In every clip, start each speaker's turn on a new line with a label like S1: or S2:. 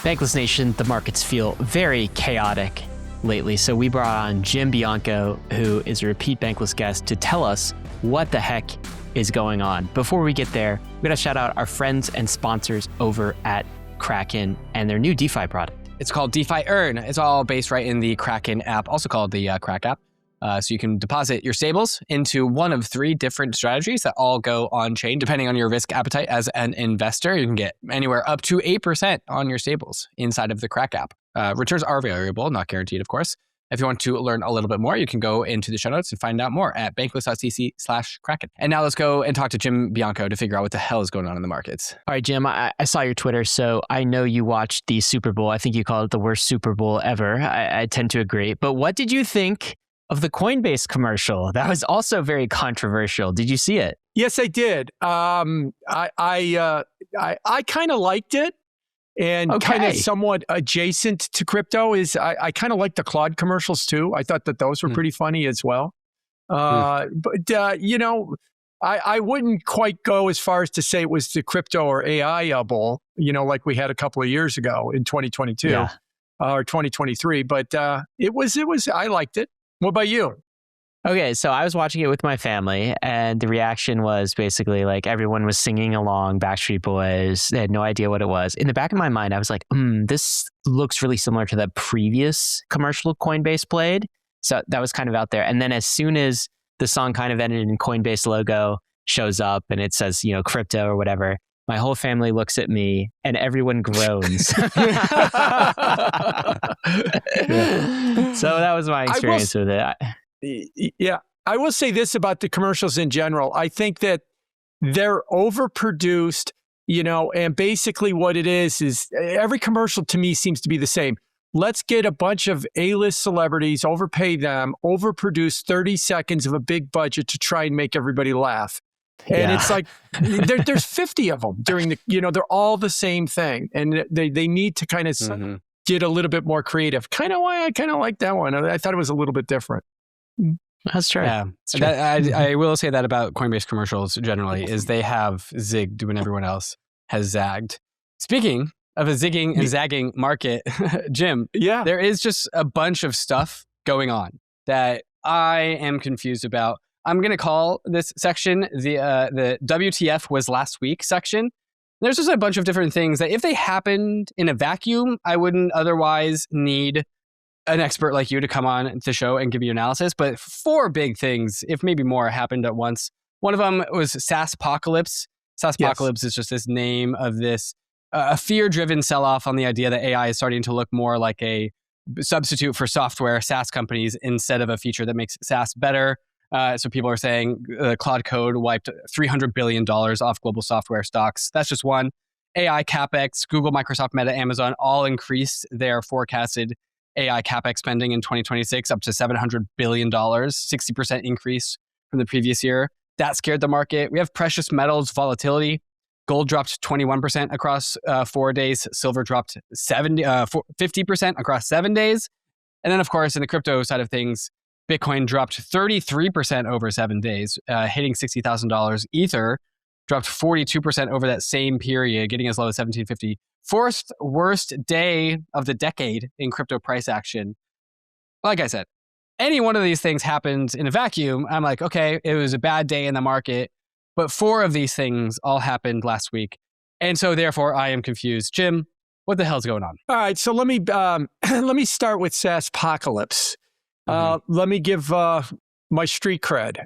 S1: Bankless Nation, the markets feel very chaotic lately, so we brought on Jim Bianco, who is a repeat Bankless guest, to tell us what the heck is going on. Before we get there, we're going to shout out our friends and sponsors over at KRAKEN and their new DeFi product.
S2: It's called DeFi Earn. It's all based right in the KRAKEN app, also called the KRAK app. So you can deposit your stables into one of 3 different strategies that all go on-chain, depending on your risk appetite as an investor. You can get anywhere up to 8% on your stables inside of the KRAK app. Returns are variable, not guaranteed, of course. If you want to learn a little bit more, you can go into the show notes and find out more at bankless.cc/KRAKEN. And now let's go and talk to Jim Bianco to figure out what the hell is going on in the markets.
S1: All right, Jim, I saw your Twitter, so I know you watched the Super Bowl. I think you called it the worst Super Bowl ever. I tend to agree. But what did you think of the Coinbase commercial? That was also very controversial. Did you see it?
S3: Yes, I did. I kind of liked it. And kind of somewhat adjacent to crypto is I kind of like the Claude commercials too. I thought that those were pretty funny as well. But, you know, I wouldn't quite go as far as to say it was the crypto or AI bull, you know, like we had a couple of years ago in 2022 or 2023. But it was, I liked it. What about you?
S1: Okay, so I was watching it with my family, and the reaction was basically like everyone was singing along Backstreet Boys. They had no idea what it was. In the back of my mind, I was like, this looks really similar to the previous commercial Coinbase played. So that was kind of out there. And then as soon as the song kind of ended and Coinbase logo shows up and it says, you know, crypto or whatever, my whole family looks at me and everyone groans. So that was my experience with it.
S3: Yeah, I will say this about the commercials in general. I think that they're overproduced, you know, and basically what it is every commercial to me seems to be the same. Let's get a bunch of A-list celebrities, overpay them, overproduce 30 seconds of a big budget to try and make everybody laugh. And it's like, there's 50 of them during the, you know, they're all the same thing. And they need to kind of get a little bit more creative. Kind of why I kind of like that one. I thought it was a little bit different.
S1: That's true.
S2: Yeah, I will say that about Coinbase commercials generally is they have zigged when everyone else has zagged. Speaking of a zigging and zagging market, Jim, there is just a bunch of stuff going on that I am confused about. I'm going to call this section the WTF was last week section. There's just a bunch of different things that if they happened in a vacuum, I wouldn't otherwise need an expert like you to come on the show and give you analysis. But 4 big things, if maybe more, happened at once. One of them was SaaSpocalypse. SaaSpocalypse is just this name of this a fear-driven sell-off on the idea that AI is starting to look more like a substitute for software SaaS companies instead of a feature that makes SaaS better. So people are saying Cloud Code wiped $300 billion off global software stocks. That's just one. AI CapEx, Google, Microsoft, Meta, Amazon all increased their forecasted AI CapEx spending in 2026 up to $700 billion, 60% increase from the previous year. That scared the market. We have precious metals volatility. Gold dropped 21% across 4 days. Silver dropped 50% across 7 days. And then, of course, in the crypto side of things, Bitcoin dropped 33% over 7 days, hitting $60,000. Ether dropped 42% over that same period, getting as low as 1750. Fourth worst day of the decade in crypto price action. Like I said, any one of these things happens in a vacuum. I'm like, okay, it was a bad day in the market, but 4 of these things all happened last week. And so therefore I am confused. Jim, what the hell's going on?
S3: All right, so let me start with SaaSpocalypse. Let me give my street cred.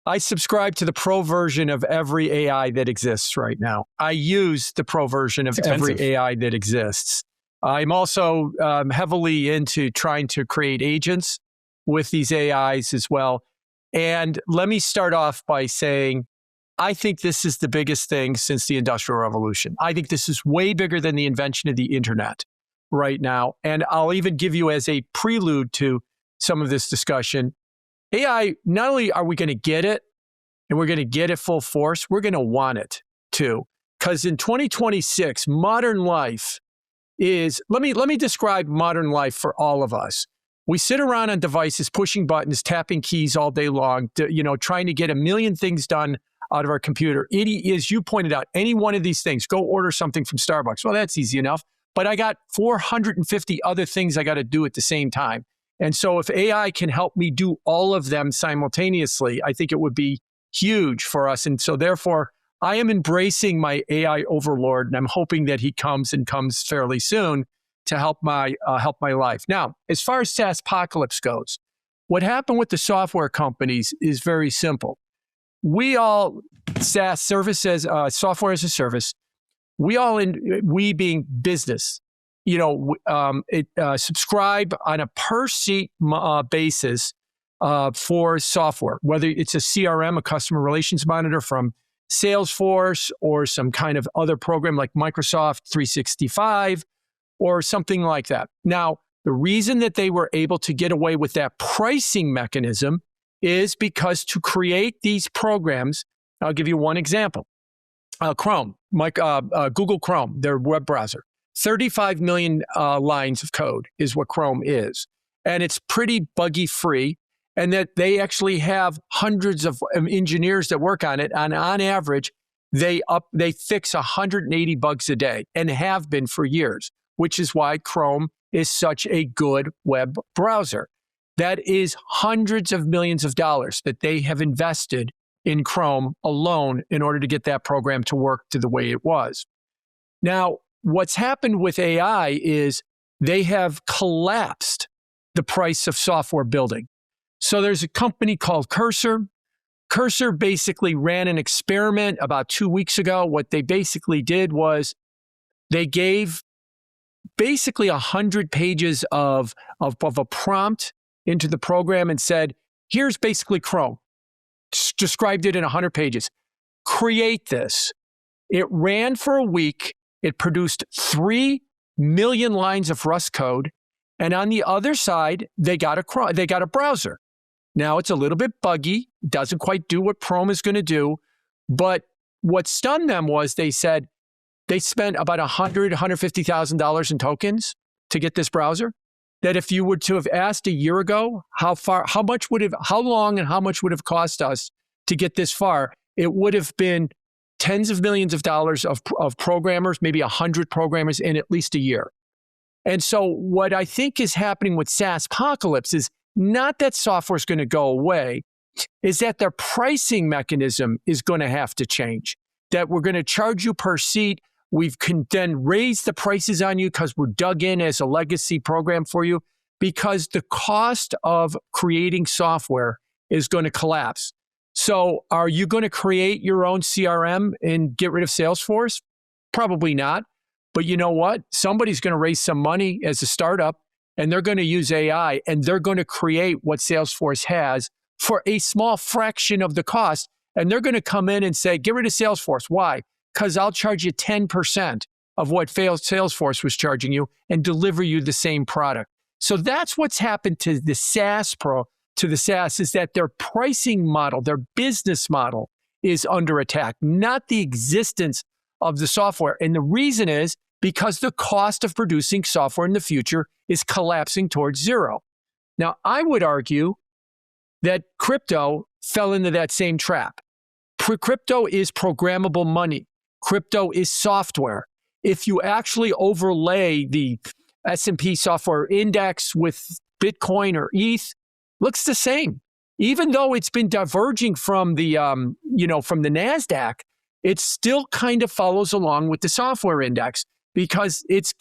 S3: I subscribe to the pro version of every AI that exists right now. I use the pro version of every AI that exists. I'm also heavily into trying to create agents with these AIs as well. And let me start off by saying, I think this is the biggest thing since the Industrial Revolution. I think this is way bigger than the invention of the internet right now. And I'll even give you as a prelude to some of this discussion, AI, not only are we going to get it, and we're going to get it full force, we're going to want it too. Because in 2026, modern life is, let me describe modern life for all of us. We sit around on devices, pushing buttons, tapping keys all day long, trying to get a million things done out of our computer. As you pointed out, any one of these things, go order something from Starbucks. Well, that's easy enough. but I got 450 other things I got to do at the same time. And so if AI can help me do all of them simultaneously, I think it would be huge for us. And so therefore, I am embracing my AI overlord, and I'm hoping that he comes fairly soon to help my life. Now, as far as SaaSpocalypse goes, what happened with the software companies is very simple. We all, SaaS services, software as a service, we being business, subscribe on a per seat basis for software, whether it's a CRM, a customer relations monitor from Salesforce, or some kind of other program like Microsoft 365 or something like that. Now, the reason that they were able to get away with that pricing mechanism is because to create these programs, I'll give you one example. Chrome, Google Chrome, their web browser, 35 million lines of code is what Chrome is. And it's pretty buggy free. And that they actually have hundreds of engineers that work on it. And on average, they fix 180 bugs a day and have been for years, which is why Chrome is such a good web browser. That is hundreds of millions of dollars that they have invested in Chrome alone in order to get that program to work to the way it was. Now, what's happened with AI is they have collapsed the price of software building. So there's a company called Cursor. Cursor basically ran an experiment about 2 weeks ago. What they basically did was they gave basically 100 pages of a prompt into the program and said, here's basically Chrome. Described it in 100 pages. Create this. It ran for a week. It produced 3 million lines of Rust code. And on the other side, they got a browser. Now, it's a little bit buggy, doesn't quite do what Chrome is going to do, but what stunned them was they said they spent about $150,000 in tokens to get this browser. That if you were to have asked a year ago how long and how much would have cost us to get this far, it would have been tens of millions of dollars of programmers, maybe 100 programmers in at least a year. And so what I think is happening with SaaSpocalypse is not that software is going to go away, is that their pricing mechanism is going to have to change. That we're going to charge you per seat. We can then raise the prices on you because we're dug in as a legacy program for you, because the cost of creating software is going to collapse. So are you going to create your own CRM and get rid of Salesforce? Probably not. But you know what? Somebody's going to raise some money as a startup, and they're going to use AI, and they're going to create what Salesforce has for a small fraction of the cost. And they're going to come in and say, get rid of Salesforce. Why? Because I'll charge you 10% of what Salesforce was charging you and deliver you the same product. So that's what's happened to the SaaS is that their pricing model, their business model is under attack, not the existence of the software. And the reason is because the cost of producing software in the future is collapsing towards zero. Now, I would argue that crypto fell into that same trap. Crypto is programmable money. Crypto is software. If you actually overlay the S&P software index with Bitcoin or ETH, looks the same. Even though it's been diverging from the NASDAQ, it still kind of follows along with the software index because it's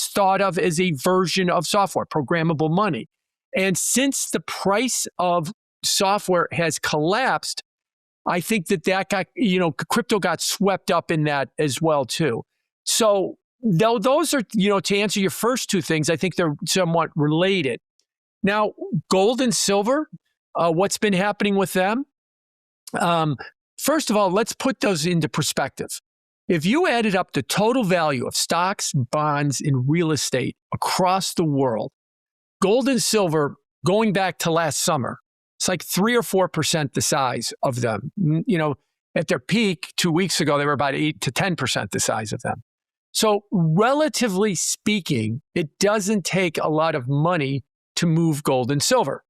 S3: thought of as a version of software, programmable money. And since the price of software has collapsed, I think that got, crypto got swept up in that as well too. So those are, to answer your first two things, I think they're somewhat related. Now, gold and silver, what's been happening with them? First of all, let's put those into perspective. If you added up the total value of stocks, bonds, and real estate across the world, gold and silver, going back to last summer, it's like 3 or 4% the size of them. At their peak 2 weeks ago, they were about 8 to 10% the size of them. So relatively speaking, it doesn't take a lot of money to move gold and silver.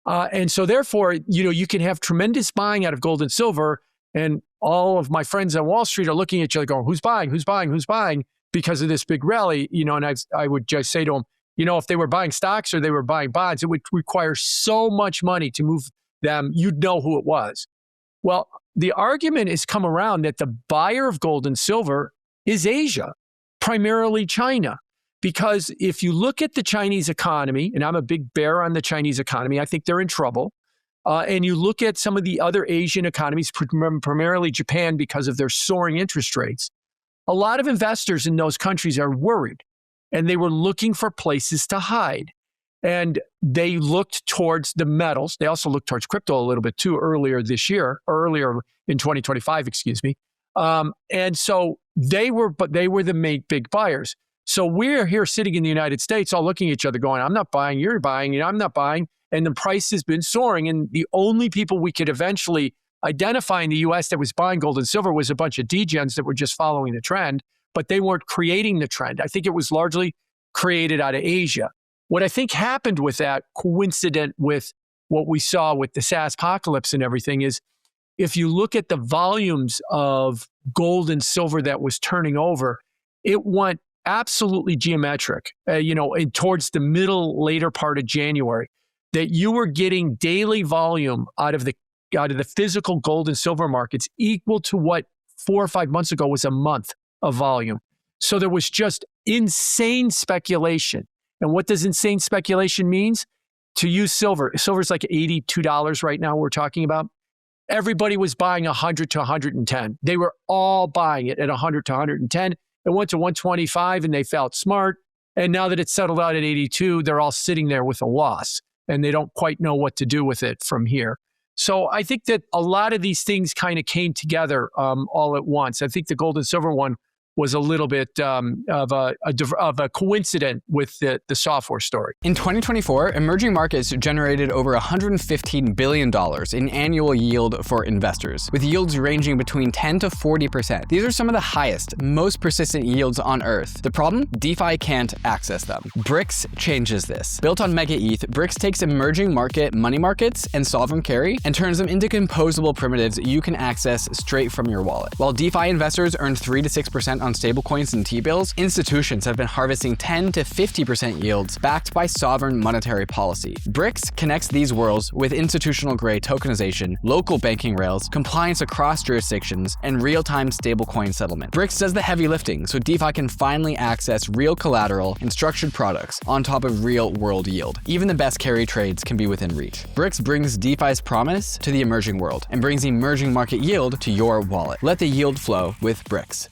S3: And so therefore, you can have tremendous buying out of gold and silver. And all of my friends on Wall Street are looking at you like going, who's buying? Who's buying? Who's buying? because of this big rally, and I would just say to them, if they were buying stocks or they were buying bonds, it would require so much money to move them, you'd know who it was. Well, the argument has come around that the buyer of gold and silver is Asia, primarily China. Because if you look at the Chinese economy, and I'm a big bear on the Chinese economy, I think they're in trouble. And you look at some of the other Asian economies, primarily Japan, because of their soaring interest rates, a lot of investors in those countries are worried. And they were looking for places to hide. And they looked towards the metals. They also looked towards crypto a little bit too earlier in 2025, excuse me. And so they were the main big buyers. So we're here sitting in the United States all looking at each other going, I'm not buying, you're buying, I'm not buying. And the price has been soaring. And the only people we could eventually identify in the US that was buying gold and silver was a bunch of degens that were just following the trend, but they weren't creating the trend. I think it was largely created out of Asia. What I think happened with that, coincident with what we saw with the SaaSpocalypse and everything, is if you look at the volumes of gold and silver that was turning over, it went absolutely geometric, towards the later part of January, that you were getting daily volume out of the physical gold and silver markets equal to what 4 or 5 months ago was a month of volume. So there was just insane speculation. And what does insane speculation means? To use silver. Silver's like $82 right now we're talking about. Everybody was buying 100 to 110. They were all buying it at 100 to 110. It went to 125 and they felt smart. And now that it's settled out at 82, they're all sitting there with a loss and they don't quite know what to do with it from here. So I think that a lot of these things kind of came together all at once. I think the gold and silver one was a little bit of a coincidence with the software story.
S2: In 2024, emerging markets generated over $115 billion in annual yield for investors, with yields ranging between 10 to 40%. These are some of the highest, most persistent yields on Earth. The problem? DeFi can't access them. BRIX changes this. Built on Mega ETH, BRIX takes emerging market money markets and sovereign carry and turns them into composable primitives you can access straight from your wallet. While DeFi investors earn 3 to 6% on stablecoins and T-bills, institutions have been harvesting 10 to 50% yields backed by sovereign monetary policy. BRIX connects these worlds with institutional-grade tokenization, local banking rails, compliance across jurisdictions, and real-time stablecoin settlement. BRIX does the heavy lifting so DeFi can finally access real collateral and structured products on top of real-world yield. Even the best carry trades can be within reach. BRIX brings DeFi's promise to the emerging world and brings emerging market yield to your wallet. Let the yield flow with BRIX.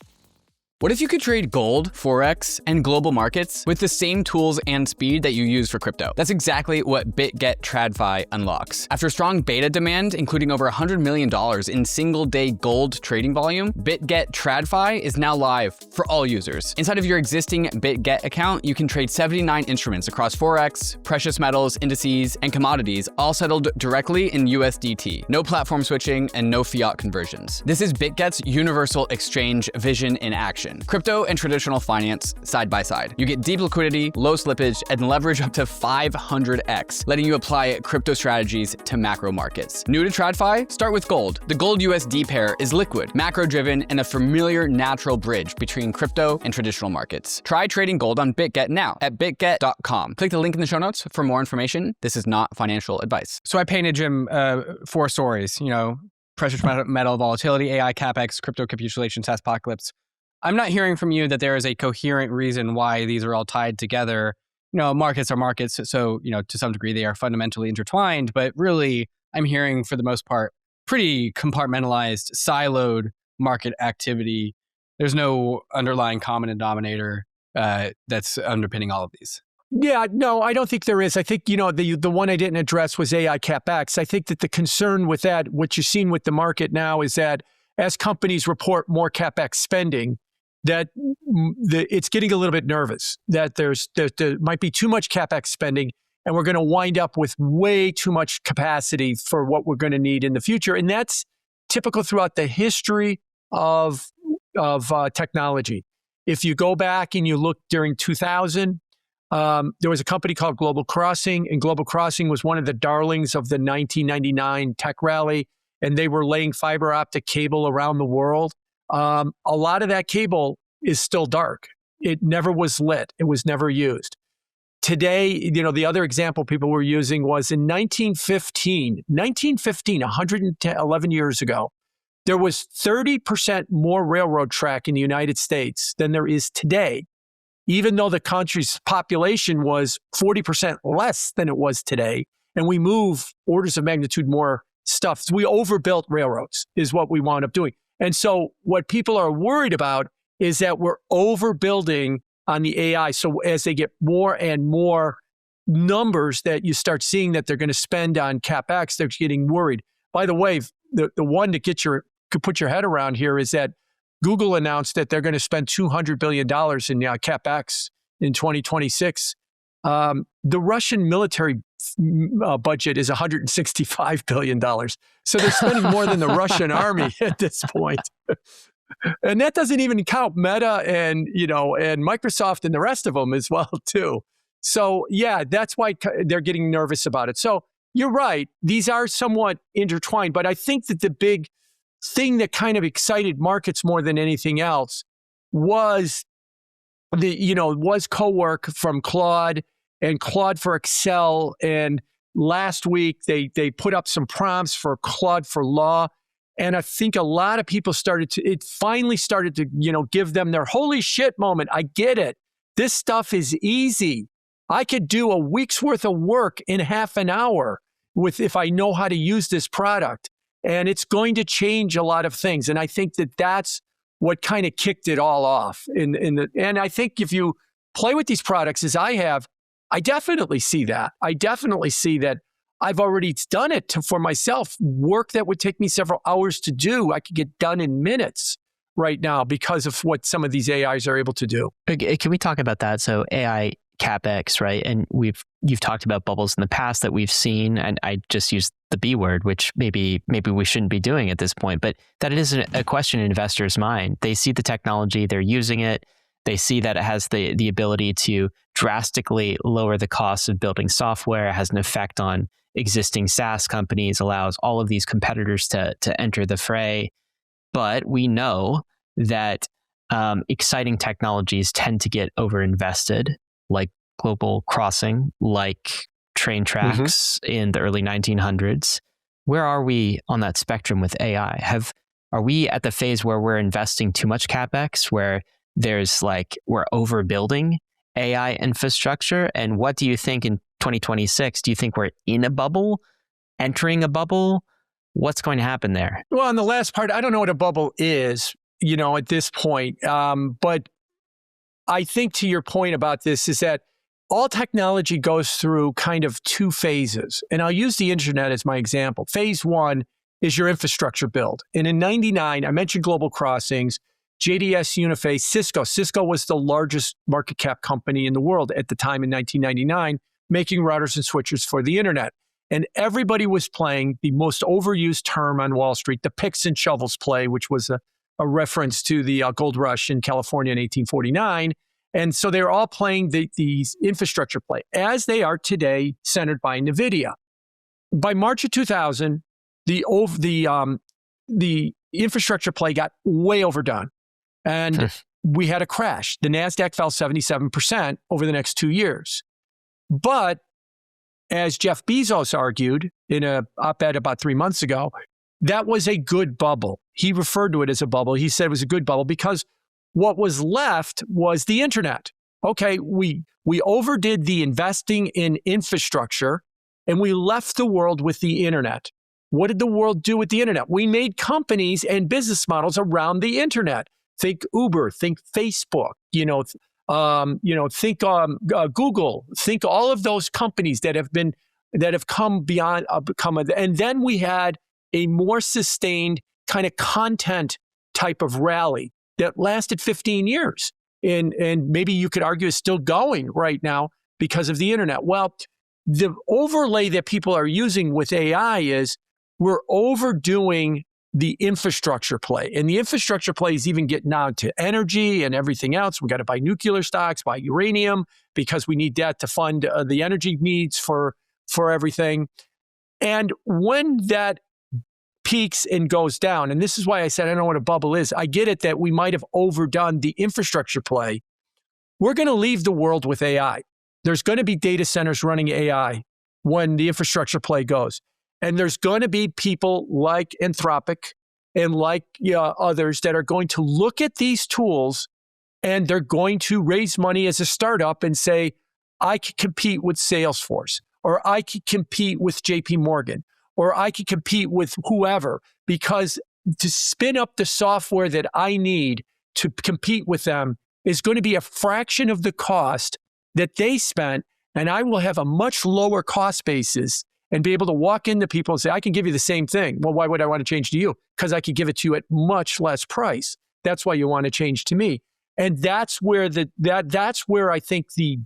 S2: What if you could trade gold, Forex, and global markets with the same tools and speed that you use for crypto? That's exactly what BITGET TradFi unlocks. After strong beta demand, including over $100 million in single-day gold trading volume, BITGET TradFi is now live for all users. Inside of your existing BITGET account, you can trade 79 instruments across Forex, precious metals, indices, and commodities, all settled directly in USDT. No platform switching and no fiat conversions. This is BITGET's universal exchange vision in action. Crypto and traditional finance side by side. You get deep liquidity, low slippage, and leverage up to 500x, letting you apply crypto strategies to macro markets. New to TradFi? Start with gold. The gold USD pair is liquid, macro-driven, and a familiar natural bridge between crypto and traditional markets. Try trading gold on BitGet now at bitget.com. Click the link in the show notes for more information. This is not financial advice.
S4: So I painted Jim 4 stories, precious metal volatility, AI CapEx, crypto capitulation, SaaSpocalypse. I'm not hearing from you that there is a coherent reason why these are all tied together. Markets are markets, so, to some degree they are fundamentally intertwined, but really I'm hearing for the most part pretty compartmentalized, siloed market activity. There's no underlying common denominator that's underpinning all of these.
S3: Yeah, no, I don't think there is. I think, the one I didn't address was AI CapEx. I think that the concern with that, what you've seen with the market now is that as companies report more CapEx spending, that it's getting a little bit nervous, that there might be too much CapEx spending and we're going to wind up with way too much capacity for what we're going to need in the future. And that's typical throughout the history of technology. If you go back and you look during 2000, there was a company called Global Crossing, and Global Crossing was one of the darlings of the 1999 tech rally, and they were laying fiber optic cable around the world. A lot of that cable is still dark. it never was lit. It was never used. Today, you know, the other example people were using was in 1915, 111 years ago, there was 30% more railroad track in the United States than there is today, even though the country's population was 40% less than it was today. And we move orders of magnitude more stuff. So we overbuilt railroads is what we wound up doing. And so what people are worried about is that we're overbuilding on the AI. So as they get more and more numbers that you start seeing that they're going to spend on CapEx, they're getting worried. By the way, the one to put your head around here is that Google announced that they're going to spend $200 billion in CapEx in 2026. The Russian military budget is $165 billion. So they're spending more than the Russian army at this point. And that doesn't even count Meta and, you know, and Microsoft and the rest of them as well, too. So, yeah, that's why they're getting nervous about it. So you're right. These are somewhat intertwined. But I think that the big thing that kind of excited markets more than anything else was co-work from Claude and Claude for Excel. And last week, they put up some prompts for Claude for Law. And I think a lot of people it finally started to, you know, give them their holy shit moment. I get it. This stuff is easy. I could do a week's worth of work in half an hour if I know how to use this product. And it's going to change a lot of things. And I think that that's what kind of kicked it all off. And I think if you play with these products as I have, I definitely see that. I definitely see that I've already done it for myself. Work that would take me several hours to do, I could get done in minutes right now because of what some of these AIs are able to do.
S1: Can we talk about that? So AI CapEx, right? And you've talked about bubbles in the past that we've seen, and I just used the B word, which maybe we shouldn't be doing at this point, but that it is a question in investors' mind. They see the technology, they're using it, they see that it has the ability to drastically lower the cost of building software, it has an effect on existing SaaS companies, allows all of these competitors to enter the fray. But we know that exciting technologies tend to get overinvested, like global crossing, like train tracks in the early 1900s. Where are we on that spectrum with AI? Are we at the phase where we're investing too much CapEx, where we're overbuilding AI infrastructure? And what do you think in 2026? Do you think we're in a bubble, entering a bubble? What's going to happen there?
S3: Well, on the last part, I don't know what a bubble is, you know, at this point. But I think to your point about this is that all technology goes through kind of two phases. And I'll use the internet as my example. Phase one is your infrastructure build. And in 99, I mentioned global crossings, JDS, Uniface, Cisco. Cisco was the largest market cap company in the world at the time in 1999, making routers and switches for the internet. And everybody was playing the most overused term on Wall Street, the picks and shovels play, which was a reference to the gold rush in California in 1849. And so they were all playing these infrastructure play, as they are today, centered by NVIDIA. By March of 2000, the infrastructure play got way overdone. And we had a crash. The NASDAQ fell 77% over the next 2 years. But as Jeff Bezos argued in an op-ed about 3 months ago, that was a good bubble. He referred to it as a bubble. He said it was a good bubble because what was left was the internet. Okay, we overdid the investing in infrastructure and we left the world with the internet. What did the world do with the internet? We made companies and business models around the internet. Think Uber, think Facebook, think Google, think all of those companies that have come beyond, and then we had a more sustained kind of content type of rally that lasted 15 years. And maybe you could argue is still going right now because of the internet. Well, the overlay that people are using with AI is we're overdoing the infrastructure play. And the infrastructure play is even getting now to energy and everything else. We got to buy nuclear stocks, buy uranium, because we need that to fund the energy needs for everything. And when that peaks and goes down, and this is why I said I don't know what a bubble is. I get it that we might have overdone the infrastructure play. we're going to leave the world with AI. There's going to be data centers running AI when the infrastructure play goes. And there's going to be people like Anthropic and like others that are going to look at these tools and they're going to raise money as a startup and say, I could compete with Salesforce, or I could compete with JP Morgan, or I could compete with whoever, because to spin up the software that I need to compete with them is going to be a fraction of the cost that they spent, and I will have a much lower cost basis and be able to walk into people and say, I can give you the same thing. Well, why would I want to change to you? Because I could give it to you at much less price. That's why you want to change to me. And that's where that's where I think the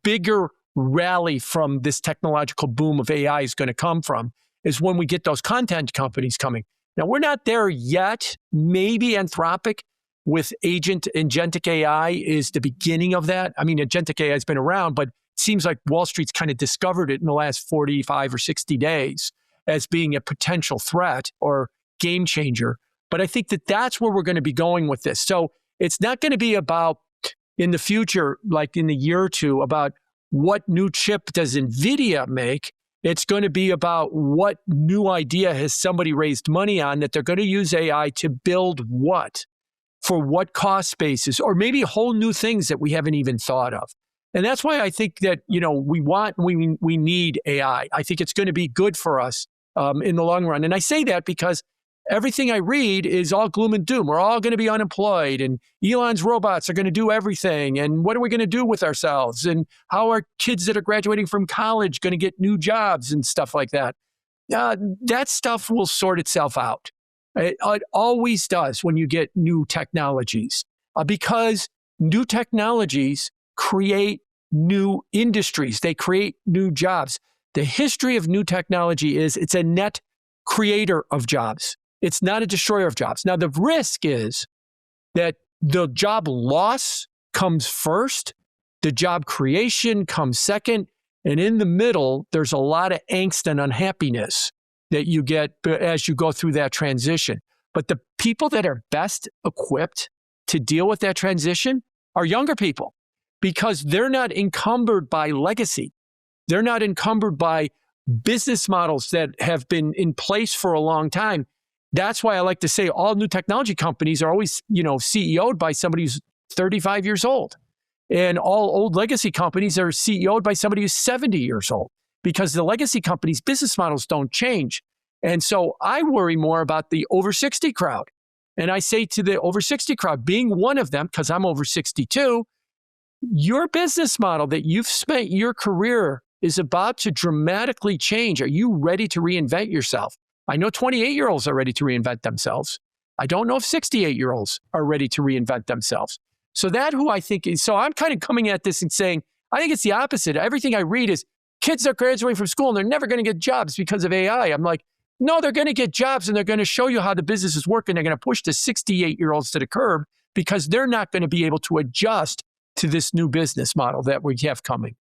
S3: bigger rally from this technological boom of AI is going to come from, is when we get those content companies coming. Now, we're not there yet. Maybe Anthropic with agentic AI is the beginning of that. I mean, agentic AI has been around, but it seems like Wall Street's kind of discovered it in the last 45 or 60 days as being a potential threat or game changer. But I think that that's where we're going to be going with this. So it's not going to be about, in the future, like in a year or two, about what new chip does NVIDIA make. It's going to be about what new idea has somebody raised money on that they're going to use AI to build what, for what cost basis, or maybe whole new things that we haven't even thought of. And that's why I think that, we need AI. I think it's going to be good for us in the long run. And I say that because everything I read is all gloom and doom. We're all going to be unemployed, and Elon's robots are going to do everything. And what are we going to do with ourselves? And how are kids that are graduating from college going to get new jobs and stuff like that? That stuff will sort itself out. It always does when you get new technologies, because new technologies create new industries. They create new jobs. The history of new technology is it's a net creator of jobs. It's not a destroyer of jobs. Now, the risk is that the job loss comes first, the job creation comes second, and in the middle, there's a lot of angst and unhappiness that you get as you go through that transition. But the people that are best equipped to deal with that transition are younger people, because they're not encumbered by legacy. They're not encumbered by business models that have been in place for a long time. That's why I like to say all new technology companies are always, CEO'd by somebody who's 35 years old. And all old legacy companies are CEO'd by somebody who's 70 years old, because the legacy companies' business models don't change. And so I worry more about the over 60 crowd. And I say to the over 60 crowd, being one of them, because I'm over 62, your business model that you've spent your career is about to dramatically change. Are you ready to reinvent yourself? I know 28-year-olds are ready to reinvent themselves. I don't know if 68-year-olds are ready to reinvent themselves. So that who I think is, so I'm kind of coming at this and saying, I think it's the opposite. Everything I read is kids are graduating from school and they're never going to get jobs because of AI. I'm like, no, they're going to get jobs, and they're going to show you how the business is working. They're going to push the 68-year-olds to the curb because they're not going to be able to adjust to this new business model that we have coming.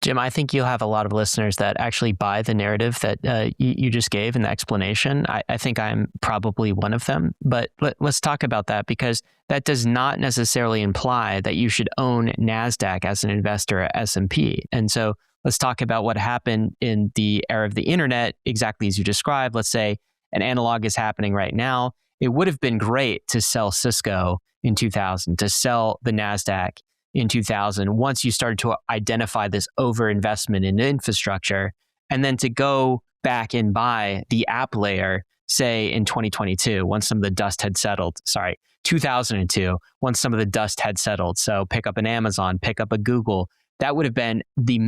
S1: Jim, I think you'll have a lot of listeners that actually buy the narrative that you just gave in the explanation. I think I'm probably one of them, but let's talk about that, because that does not necessarily imply that you should own NASDAQ as an investor at S&P. And so let's talk about what happened in the era of the internet, exactly as you described. Let's say an analog is happening right now. It would have been great to sell Cisco in 2000, to sell the NASDAQ in 2000, once you started to identify this overinvestment in infrastructure, and then to go back and buy the app layer, say in 2022, once some of the dust had settled, 2002, once some of the dust had settled. So pick up an Amazon, pick up a Google. That would have been the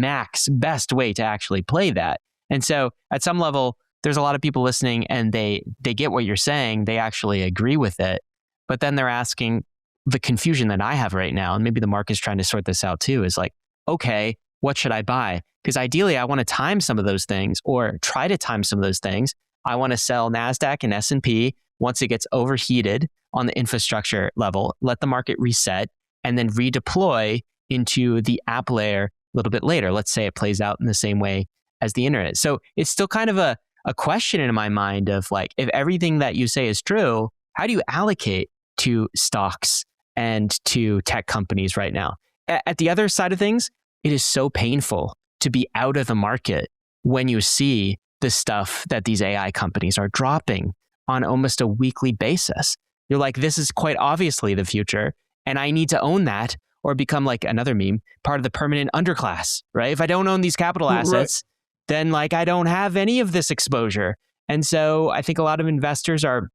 S1: best way to actually play that. And so at some level, there's a lot of people listening and they get what you're saying. They actually agree with it. But then they're asking, the confusion that I have right now, and maybe the market's trying to sort this out too, is like, okay, what should I buy? Because ideally, I want to time some of those things, or try to time some of those things. I want to sell NASDAQ and S&P once it gets overheated on the infrastructure level, let the market reset, and then redeploy into the app layer a little bit later. Let's say it plays out in the same way as the internet. So it's still kind of a question in my mind of like, if everything that you say is true, how do you allocate to stocks and to tech companies right now? at the other side of things, it is so painful to be out of the market when you see the stuff that these AI companies are dropping on almost a weekly basis. You're like, this is quite obviously the future, and I need to own that or become, like another meme, part of the permanent underclass, right? If I don't own these capital assets, then like I don't have any of this exposure. And so I think a lot of investors are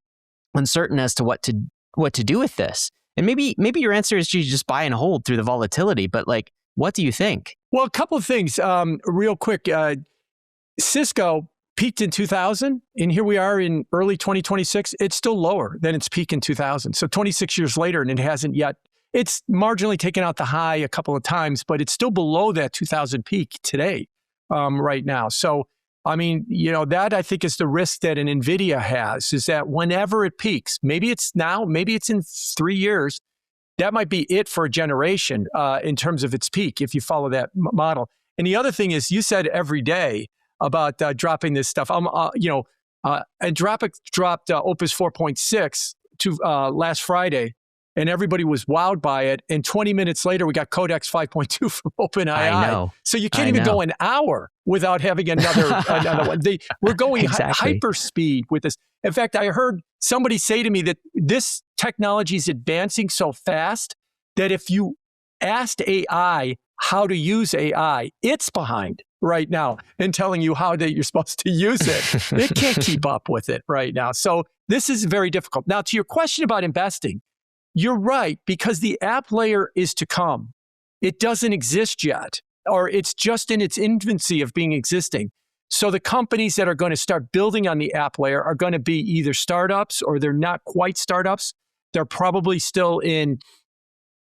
S1: uncertain as to what to do with this. And maybe your answer is to just buy and hold through the volatility, but like, what do you think?
S3: Well, a couple of things real quick. Cisco peaked in 2000, and here we are in early 2026. It's still lower than its peak in 2000. So 26 years later, and it hasn't yet. It's marginally taken out the high a couple of times, but it's still below that 2000 peak today, right now. So, I mean, that I think is the risk that an NVIDIA has, is that whenever it peaks, maybe it's now, maybe it's in 3 years, that might be it for a generation in terms of its peak, if you follow that model. And the other thing is, you said every day about dropping this stuff. Anthropic dropped Opus 4.6 to last Friday, and everybody was wowed by it. And 20 minutes later, we got Codex 5.2 from OpenAI.
S1: I know.
S3: So you can't even go an hour without having another one. We're going hyper speed with this. In fact, I heard somebody say to me that this technology is advancing so fast that if you asked AI how to use AI, it's behind right now in telling you how you're supposed to use it. It can't keep up with it right now. So this is very difficult. Now, to your question about investing, you're right, because the app layer is to come. It doesn't exist yet, or it's just in its infancy of being existing. So the companies that are going to start building on the app layer are going to be either startups or they're not quite startups. They're probably still in,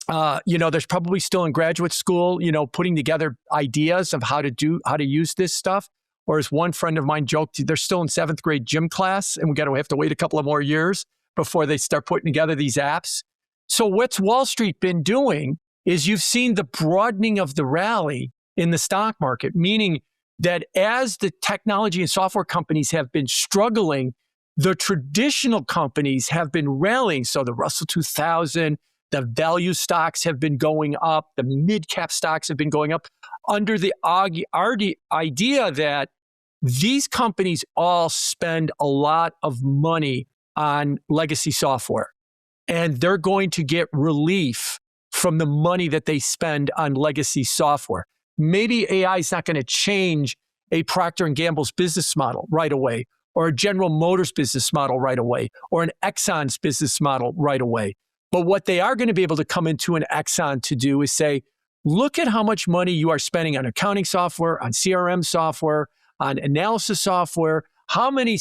S3: there's probably still in graduate school, putting together ideas of how to use this stuff. Or as one friend of mine joked, they're still in 7th grade gym class, and we have to wait a couple of more years before they start putting together these apps. So what's Wall Street been doing is you've seen the broadening of the rally in the stock market, meaning that as the technology and software companies have been struggling, the traditional companies have been rallying. So the Russell 2000, the value stocks have been going up, the mid-cap stocks have been going up under the idea that these companies all spend a lot of money on legacy software. And they're going to get relief from the money that they spend on legacy software. Maybe AI is not going to change a Procter & Gamble's business model right away, or a General Motors business model right away, or an Exxon's business model right away. But what they are going to be able to come into an Exxon to do is say, look at how much money you are spending on accounting software, on CRM software, on analysis software. How many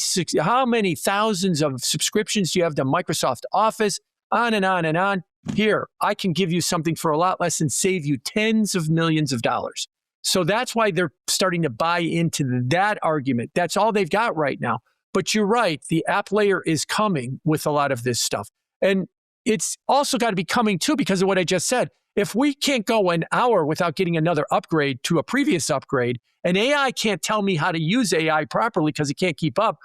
S3: thousands of subscriptions do you have to Microsoft Office? On and on and on. Here, I can give you something for a lot less and save you tens of millions of dollars. So that's why they're starting to buy into that argument. That's all they've got right now. But you're right, the app layer is coming with a lot of this stuff. And it's also got to be coming too because of what I just said. If we can't go an hour without getting another upgrade to a previous upgrade, and AI can't tell me how to use AI properly because it can't keep up,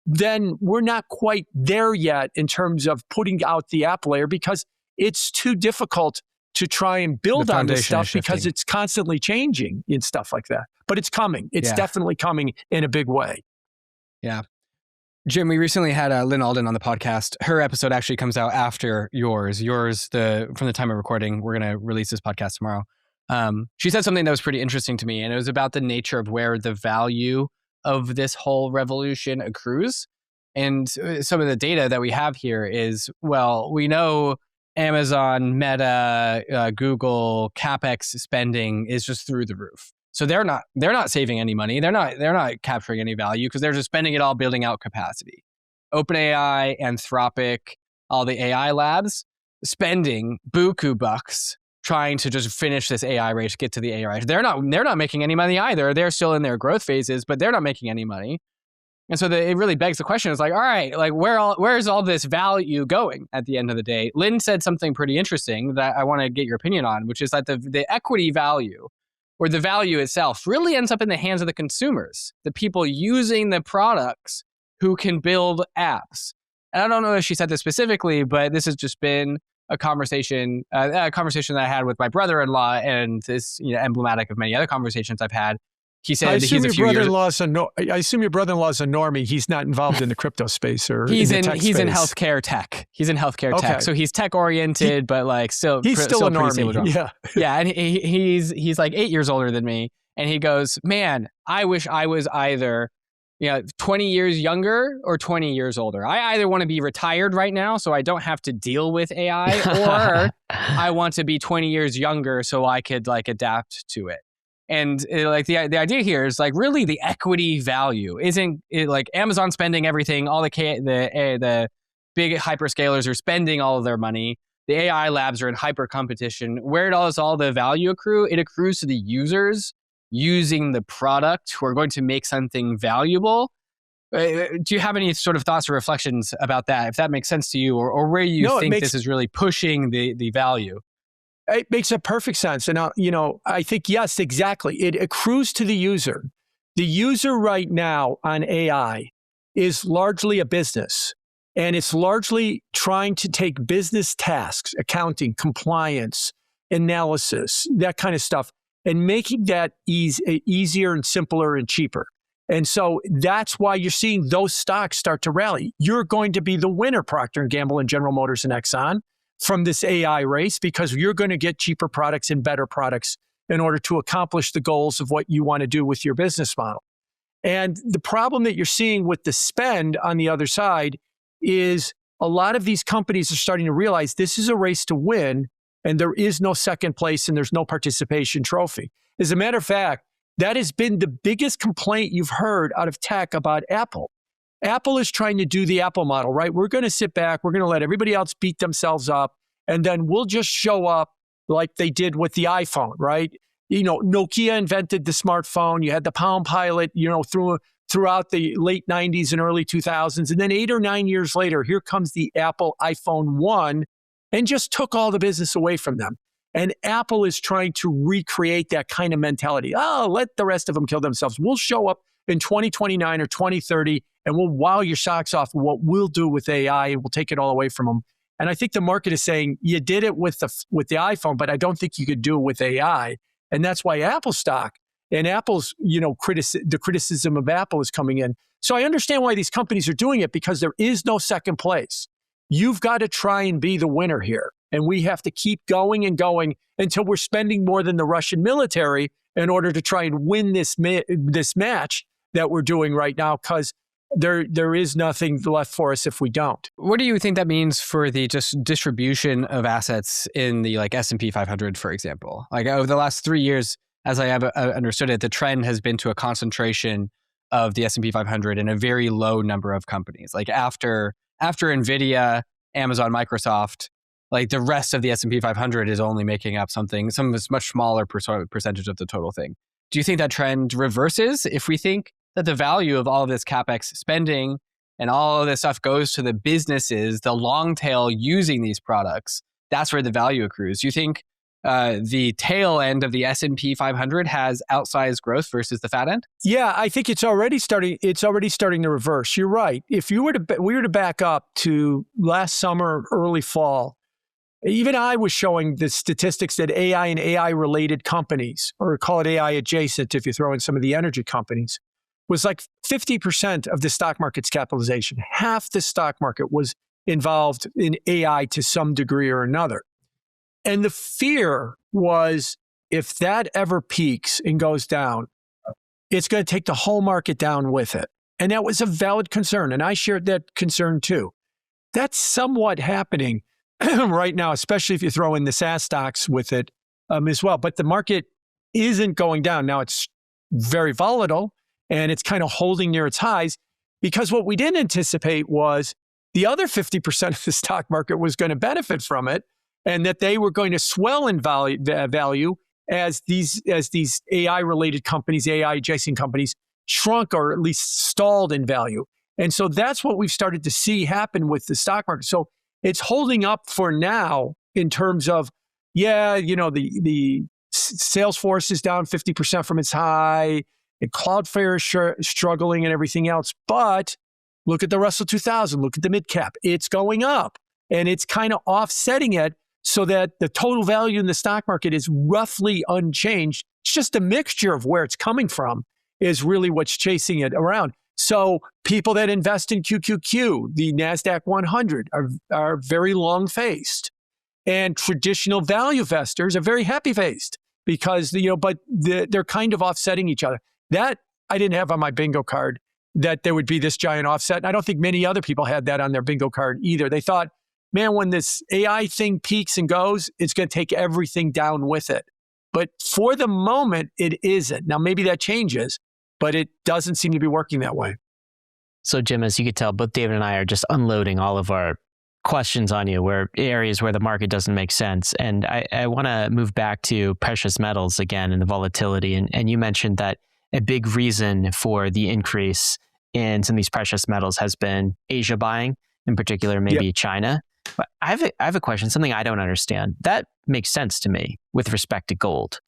S3: then we're not quite there yet in terms of putting out the app layer because it's too difficult to try and build on this stuff because it's constantly changing and stuff like that. But it's coming. It's definitely coming in a big way.
S2: Yeah. Jim, we recently had Lynn Alden on the podcast. Her episode actually comes out after yours. From the time of recording, we're going to release this podcast tomorrow. She said something that was pretty interesting to me, and it was about the nature of where the value of this whole revolution accrues. And some of the data that we have here is, well, we know Amazon, Meta, Google, CapEx spending is just through the roof. So they're not saving any money. They're not capturing any value because they're just spending it all building out capacity. OpenAI, Anthropic, all the AI labs spending buku bucks trying to just finish this AI race, get to the AI race. They're not making any money either. They're still in their growth phases, but they're not making any money. And so it really begs the question, it's like, all right, like where's all this value going at the end of the day? Lynn said something pretty interesting that I want to get your opinion on, which is that the equity value or the value itself really ends up in the hands of the consumers, the people using the products who can build apps. And I don't know if she said this specifically, but this has just been
S4: a conversation that I had with my brother-in-law, and this emblematic of many other conversations I've had. He said
S3: I assume
S4: he's
S3: your brother-in-law's I assume your brother-in-law's a normie. He's not involved in the crypto space or
S4: he's
S3: in the tech
S4: he's
S3: space.
S4: in healthcare tech. He's in healthcare tech, so he's tech oriented, but like still
S3: he's still a
S4: pretty stable
S3: normie.
S4: job. Yeah, and he's like 8 years older than me, and he goes, "Man, I wish I was either 20 years younger or 20 years older. I either want to be retired right now so I don't have to deal with AI, or I want to be 20 years younger so I could like adapt to it." And like the idea here is like really the equity value isn't it, like Amazon spending everything, all the big hyperscalers are spending all of their money. The AI labs are in hyper competition. Where does all the value accrue? It accrues to the users using the product who are going to make something valuable. Do you have any sort of thoughts or reflections about that, if that makes sense to you, or where you think this is really pushing the value?
S3: It makes a perfect sense. And, I think, yes, exactly. It accrues to the user. The user right now on AI is largely a business, and it's largely trying to take business tasks, accounting, compliance, analysis, that kind of stuff, and making that easier and simpler and cheaper. And so that's why you're seeing those stocks start to rally. You're going to be the winner, Procter & Gamble and General Motors and Exxon, from this AI race, because you're going to get cheaper products and better products in order to accomplish the goals of what you want to do with your business model. And the problem that you're seeing with the spend on the other side is a lot of these companies are starting to realize this is a race to win, and there is no second place and there's no participation trophy. As a matter of fact, that has been the biggest complaint you've heard out of tech about Apple. Apple is trying to do the Apple model, right? We're going to sit back, we're going to let everybody else beat themselves up, and then we'll just show up like they did with the iPhone, right? Nokia invented the smartphone. You had the Palm Pilot, throughout the late 90s and early 2000s. And then 8 or 9 years later, here comes the Apple iPhone 1 and just took all the business away from them. And Apple is trying to recreate that kind of mentality. Oh, let the rest of them kill themselves. We'll show up in 2029 or 2030, and we'll wow your socks off with what we'll do with AI, and we'll take it all away from them. And I think the market is saying, you did it with the iPhone, but I don't think you could do it with AI. And that's why Apple stock and Apple's, the criticism of Apple is coming in. So I understand why these companies are doing it, because there is no second place. You've got to try and be the winner here. And we have to keep going and going until we're spending more than the Russian military in order to try and win this match that we're doing right now, because there is nothing left for us if we don't.
S4: What do you think that means for the just distribution of assets in the S&P 500, for example? Like over the last 3 years, as I have understood it, the trend has been to a concentration of the S&P 500 in a very low number of companies. Like after NVIDIA, Amazon, Microsoft, like the rest of the S&P 500 is only making up some much smaller percentage of the total thing. Do you think that trend reverses if we think that the value of all of this CapEx spending and all of this stuff goes to the businesses, the long tail using these products? That's where the value accrues. Do you think the tail end of the S&P 500 has outsized growth versus the fat end?
S3: Yeah, I think it's already starting to reverse. You're right. If we were to back up to last summer, early fall, even I was showing the statistics that AI and AI related companies, or call it AI adjacent if you throw in some of the energy companies, was like 50% of the stock market's capitalization. Half the stock market was involved in AI to some degree or another. And the fear was, if that ever peaks and goes down, it's going to take the whole market down with it. And that was a valid concern. And I shared that concern too. That's somewhat happening right now, especially if you throw in the SaaS stocks with it as well. But the market isn't going down. Now it's very volatile and it's kind of holding near its highs, because what we didn't anticipate was the other 50% of the stock market was going to benefit from it, and that they were going to swell in value as these AI-related companies, AI-adjacent companies, shrunk or at least stalled in value. And so that's what we've started to see happen with the stock market. So it's holding up for now in terms of, the Salesforce is down 50% from its high, and Cloudflare is struggling and everything else. But look at the Russell 2000, look at the mid-cap. It's going up. and it's kind of offsetting it so that the total value in the stock market is roughly unchanged. It's just a mixture of where it's coming from is really what's chasing it around. So people that invest in QQQ, the NASDAQ 100, are very long-faced. And traditional value investors are very happy-faced because, but they're kind of offsetting each other. That I didn't have on my bingo card, that there would be this giant offset. And I don't think many other people had that on their bingo card either. They thought, man, when this AI thing peaks and goes, it's going to take everything down with it. But for the moment, it isn't. Now, maybe that changes, but it doesn't seem to be working that way.
S1: So, Jim, as you could tell, both David and I are just unloading all of our questions on you, where areas where the market doesn't make sense. And I want to move back to precious metals again and the volatility. And you mentioned that a big reason for the increase in some of these precious metals has been Asia buying, in particular, maybe China. But I have a question, something I don't understand. That makes sense to me with respect to gold.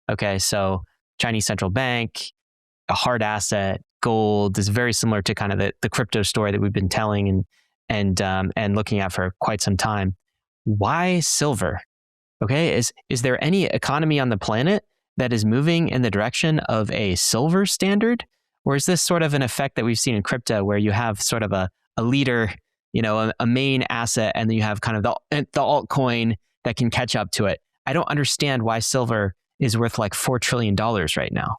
S1: Okay, so Chinese central bank, a hard asset, gold is very similar to kind of the crypto story that we've been telling and looking at for quite some time. Why silver? Okay, is there any economy on the planet that is moving in the direction of a silver standard? Or is this sort of an effect that we've seen in crypto where you have sort of a leader, a main asset, and then you have kind of the altcoin that can catch up to it? I don't understand why silver is worth like $4 trillion right now.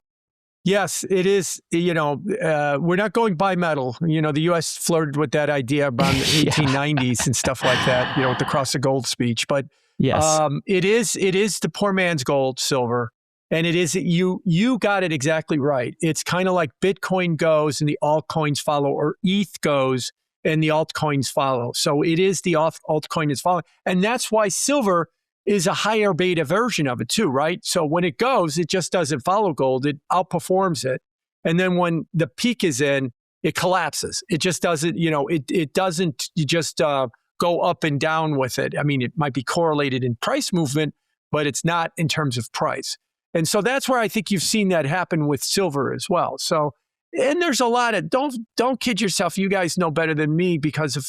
S3: Yes, it is. We're not going bimetal. The U.S. flirted with that idea around the 1890s and stuff like that, with the cross of gold speech. But
S1: yes,
S3: it is the poor man's gold, silver. And it is, you got it exactly right. It's kind of like Bitcoin goes and the altcoins follow, or ETH goes and the altcoins follow. So it is the altcoin is following. And that's why silver is a higher beta version of it too, right? So when it goes, it just doesn't follow gold. It outperforms it. And then when the peak is in, it collapses. It just doesn't, it doesn't just go up and down with it. I mean, it might be correlated in price movement, but it's not in terms of price. And so that's where I think you've seen that happen with silver as well. So, and there's a lot of, don't kid yourself. You guys know better than me because of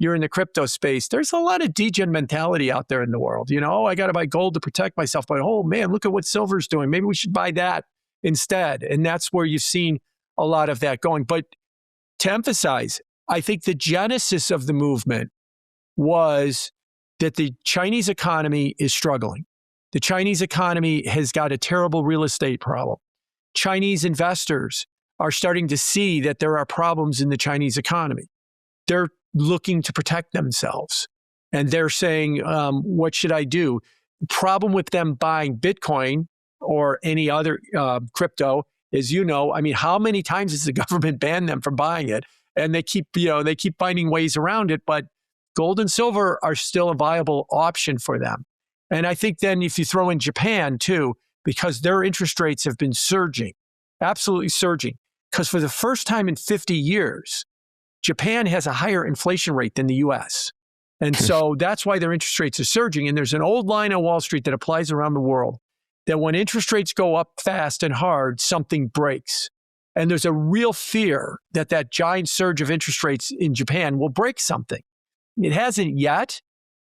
S3: you're in the crypto space. There's a lot of degen mentality out there in the world. I got to buy gold to protect myself. But, oh man, look at what silver's doing. Maybe we should buy that instead. And that's where you've seen a lot of that going. But to emphasize, I think the genesis of the movement was that the Chinese economy is struggling. The Chinese economy has got a terrible real estate problem. Chinese investors are starting to see that there are problems in the Chinese economy. They're looking to protect themselves. And they're saying, what should I do? The problem with them buying Bitcoin or any other crypto is, how many times has the government banned them from buying it? And they keep finding ways around it, but gold and silver are still a viable option for them. And I think then if you throw in Japan too, because their interest rates have been surging, absolutely surging, because for the first time in 50 years, Japan has a higher inflation rate than the US. And so that's why their interest rates are surging. And there's an old line on Wall Street that applies around the world, that when interest rates go up fast and hard, something breaks. And there's a real fear that that giant surge of interest rates in Japan will break something. It hasn't yet,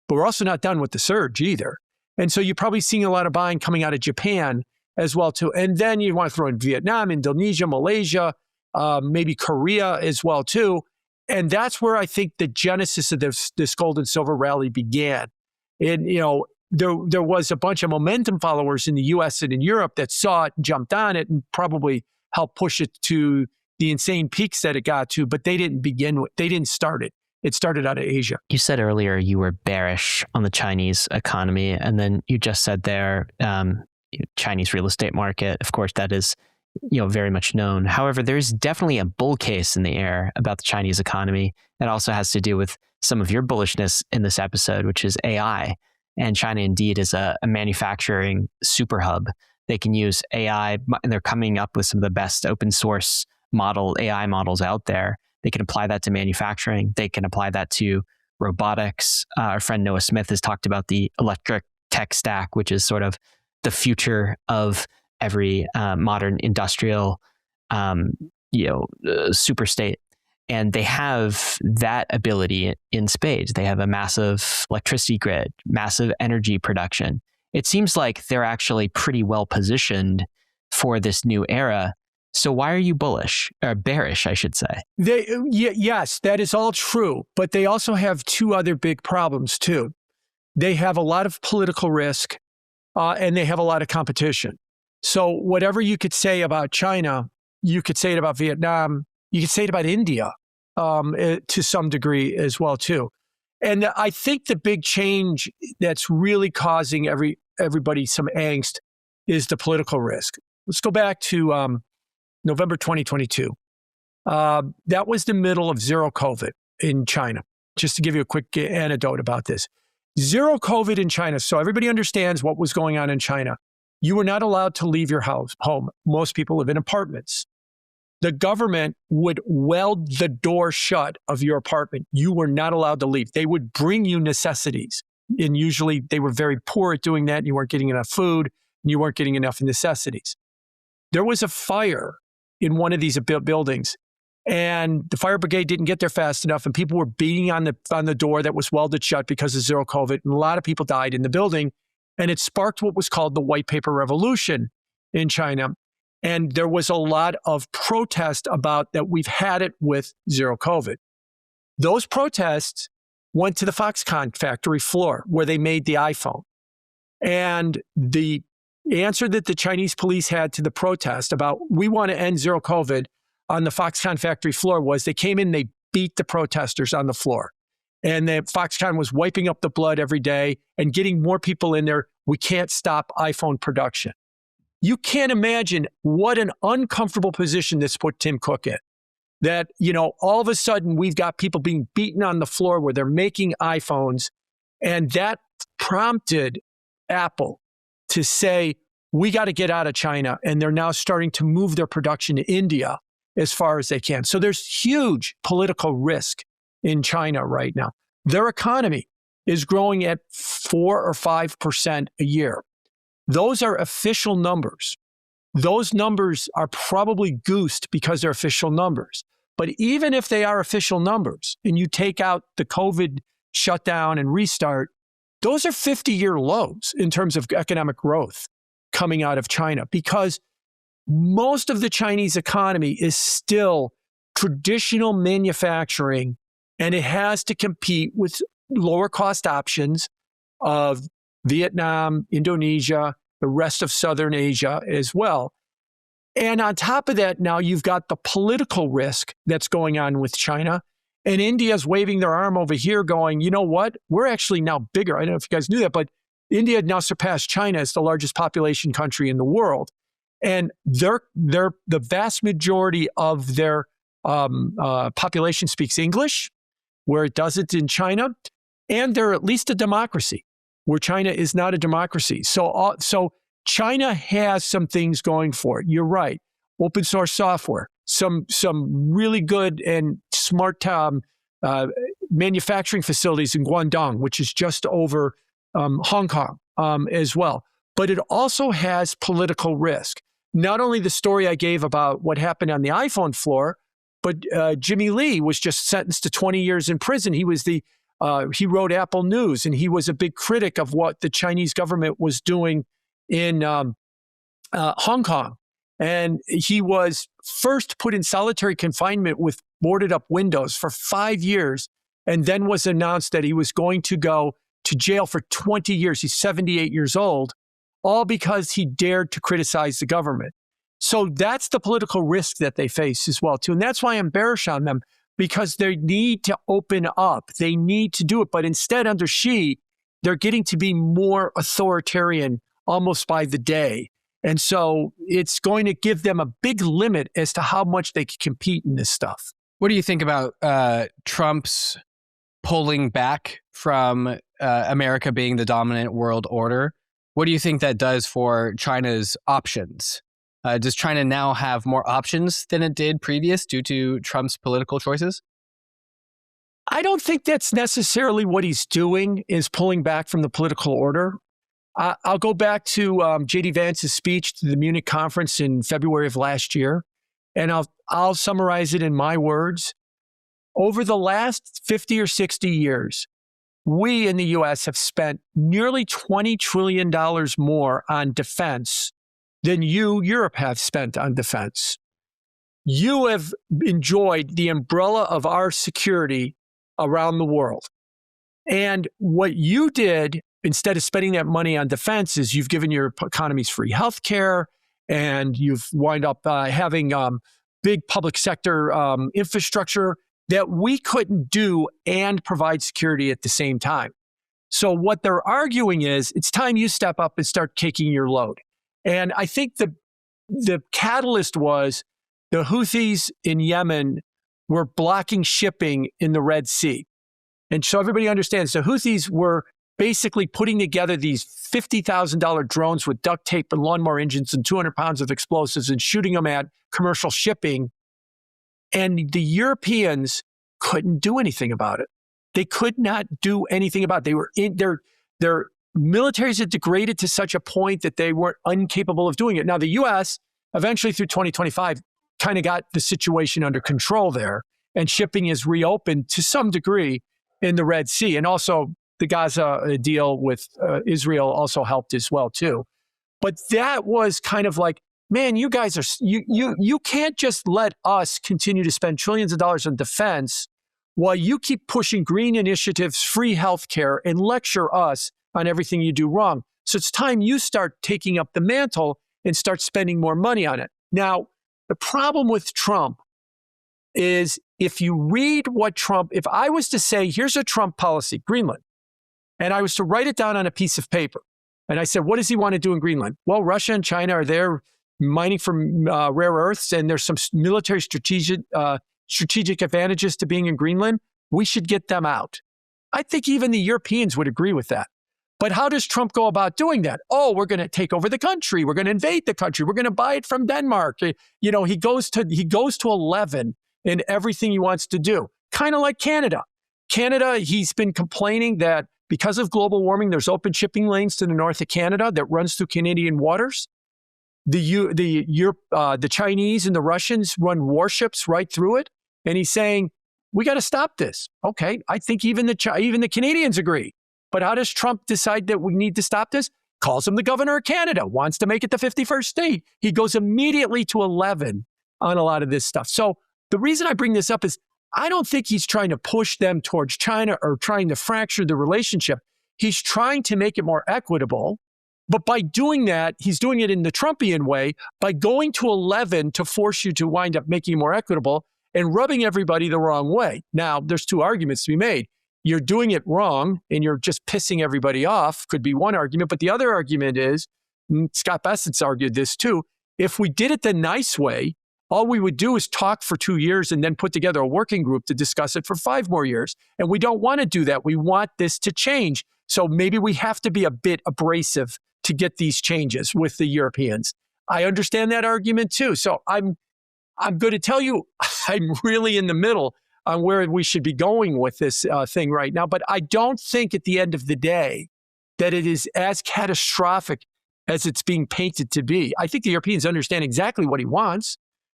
S3: but we're also not done with the surge either. And so you're probably seeing a lot of buying coming out of Japan as well too. And then you want to throw in Vietnam, Indonesia, Malaysia, maybe Korea as well too. And that's where I think the genesis of this gold and silver rally began. And, there was a bunch of momentum followers in the US and in Europe that saw it, jumped on it, and probably helped push it to the insane peaks that it got to, but they didn't start it. It started out of Asia.
S1: You said earlier you were bearish on the Chinese economy, and then you just said there, Chinese real estate market. Of course, that is very much known. However, there's definitely a bull case in the air about the Chinese economy that also has to do with some of your bullishness in this episode, which is AI. And China indeed is a manufacturing super hub. They can use AI, and they're coming up with some of the best open source AI models out there. They can apply that to manufacturing. They can apply that to robotics. Our friend Noah Smith has talked about the electric tech stack, which is sort of the future of every modern industrial, super state. And they have that ability in spades. They have a massive electricity grid, massive energy production. It seems like they're actually pretty well positioned for this new era. So why are you bullish, or bearish, I should say?
S3: Yes, that is all true. But they also have two other big problems too. They have a lot of political risk and they have a lot of competition. So whatever you could say about China, you could say it about Vietnam, you could say it about India to some degree as well too. And I think the big change that's really causing everybody some angst is the political risk. Let's go back to November 2022. That was the middle of zero COVID in China. Just to give you a quick anecdote about this. Zero COVID in China. So everybody understands what was going on in China. You were not allowed to leave your home. Most people live in apartments. The government would weld the door shut of your apartment. You were not allowed to leave. They would bring you necessities. And usually they were very poor at doing that. And you weren't getting enough food. And you weren't getting enough necessities. There was a fire in one of these buildings. And the fire brigade didn't get there fast enough. And people were beating on the door that was welded shut because of zero COVID. And a lot of people died in the building. And it sparked what was called the white paper revolution in China. And there was a lot of protest about that we've had it with zero COVID. Those protests went to the Foxconn factory floor where they made the iPhone. And the answer that the Chinese police had to the protest about, we want to end zero COVID on the Foxconn factory floor, was they came in, they beat the protesters on the floor. And the Foxconn was wiping up the blood every day and getting more people in there. We can't stop iPhone production. You can't imagine what an uncomfortable position this put Tim Cook in. That, all of a sudden we've got people being beaten on the floor where they're making iPhones. And that prompted Apple to say, we got to get out of China. And they're now starting to move their production to India as far as they can. So there's huge political risk in China right now. Their economy is growing at 4 or 5% a year. Those are official numbers. Those numbers are probably goosed because they're official numbers. But even if they are official numbers and you take out the COVID shutdown and restart, those are 50-year lows in terms of economic growth coming out of China, because most of the Chinese economy is still traditional manufacturing, and it has to compete with lower cost options of Vietnam, Indonesia, the rest of Southern Asia as well. And on top of that, now you've got the political risk that's going on with China. And India's waving their arm over here going, you know what? We're actually now bigger. I don't know if you guys knew that, but India now surpassed China as the largest population country in the world. And the vast majority of their population speaks English, where it doesn't in China. And they're at least a democracy, where China is not a democracy. So China has some things going for it. You're right. Open source software, some really good and smart manufacturing facilities in Guangdong, which is just over Hong Kong as well. But it also has political risk. Not only the story I gave about what happened on the iPhone floor, but Jimmy Lee was just sentenced to 20 years in prison. He wrote Apple News, and he was a big critic of what the Chinese government was doing in Hong Kong. And he was first put in solitary confinement with boarded up windows for 5 years, and then was announced that he was going to go to jail for 20 years. He's 78 years old, all because he dared to criticize the government. So that's the political risk that they face as well, too. And that's why I'm bearish on them, because they need to open up. They need to do it. But instead, under Xi, they're getting to be more authoritarian almost by the day. And so it's going to give them a big limit as to how much they can compete in this stuff.
S2: What do you think about Trump's pulling back from America being the dominant world order? What do you think that does for China's options? Does China now have more options than it did previous due to Trump's political choices?
S3: I don't think that's necessarily what he's doing, is pulling back from the political order. I'll go back to J.D. Vance's speech to the Munich conference in February of last year, and I'll summarize it in my words. over the last 50 or 60 years, we in the US have spent nearly $20 trillion more on defense than Europe, have spent on defense. You have enjoyed the umbrella of our security around the world. And what you did, instead of spending that money on defense, is you've given your economies free healthcare, and you've wound up having big public sector infrastructure that we couldn't do and provide security at the same time. So what they're arguing is it's time you step up and start taking your load. And I think the catalyst was the Houthis in Yemen were blocking shipping in the Red Sea. And so everybody understands the Houthis were basically putting together these $50,000 drones with duct tape and lawnmower engines and 200 pounds of explosives and shooting them at commercial shipping. And the Europeans couldn't do anything about it. They could not do anything about it. They were in their militaries had degraded to such a point that they were incapable of doing it. Now, the US eventually through 2025 kind of got the situation under control there, and shipping is reopened to some degree in the Red Sea. And also the Gaza deal with Israel also helped as well too. But that was kind of like, man, you guys are, you can't just let us continue to spend trillions of dollars on defense while you keep pushing green initiatives, free healthcare, and lecture us on everything you do wrong. So it's time you start taking up the mantle and start spending more money on it. Now, the problem with Trump is if you read what Trump, if I was to say, here's a Trump policy, Greenland, and I was to write it down on a piece of paper, and I said, what does he want to do in Greenland? Well, Russia and China are there mining for rare earths, and there's some military strategic advantages to being in Greenland. We should get them out. I think even the Europeans would agree with that. But how does Trump go about doing that? Oh, we're going to take over the country. We're going to invade the country. We're going to buy it from Denmark. You know, he goes to 11 in everything he wants to do. Kind of like Canada. Canada, he's been complaining that because of global warming, there's open shipping lanes to the north of Canada that runs through Canadian waters. The Chinese and the Russians run warships right through it. And he's saying, we got to stop this. Okay, I think even the Canadians agree. But how does Trump decide that we need to stop this? Calls him the governor of Canada, wants to make it the 51st state. He goes immediately to 11 on a lot of this stuff. So the reason I bring this up is I don't think he's trying to push them towards China or trying to fracture the relationship. He's trying to make it more equitable. But by doing that, he's doing it in the Trumpian way, by going to 11 to force you to wind up making it more equitable and rubbing everybody the wrong way. Now, there's two arguments to be made. You're doing it wrong and you're just pissing everybody off, could be one argument. But the other argument is, Scott Bessett's argued this too, if we did it the nice way, all we would do is talk for 2 years and then put together a working group to discuss it for 5 more years. And we don't want to do that. We want this to change. So maybe we have to be a bit abrasive to get these changes with the Europeans. I understand that argument too. So I'm going to tell you, I'm really in the middle on where we should be going with this thing right now. But I don't think at the end of the day that it is as catastrophic as it's being painted to be. I think the Europeans understand exactly what he wants,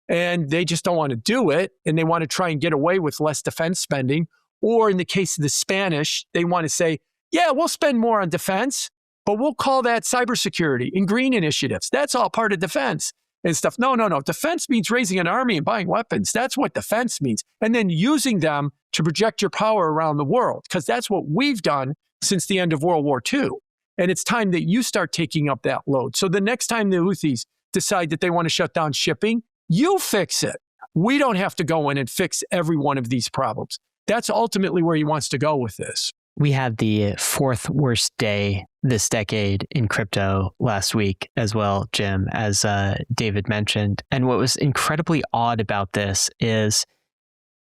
S3: and they just don't want to do it. And they want to try and get away with less defense spending. Or in the case of the Spanish, they want to say, yeah, we'll spend more on defense, but we'll call that cybersecurity and green initiatives. That's all part of defense and stuff. No. Defense means raising an army and buying weapons. That's what defense means. And then using them to project your power around the world, because that's what we've done since the end of World War II. And it's time that you start taking up that load. So the next time the Houthis decide that they want to shut down shipping, you fix it. We don't have to go in and fix every one of these problems. That's ultimately where he wants to go with this.
S1: We had the 4th worst day this decade in crypto last week as well, Jim, as David mentioned. And what was incredibly odd about this is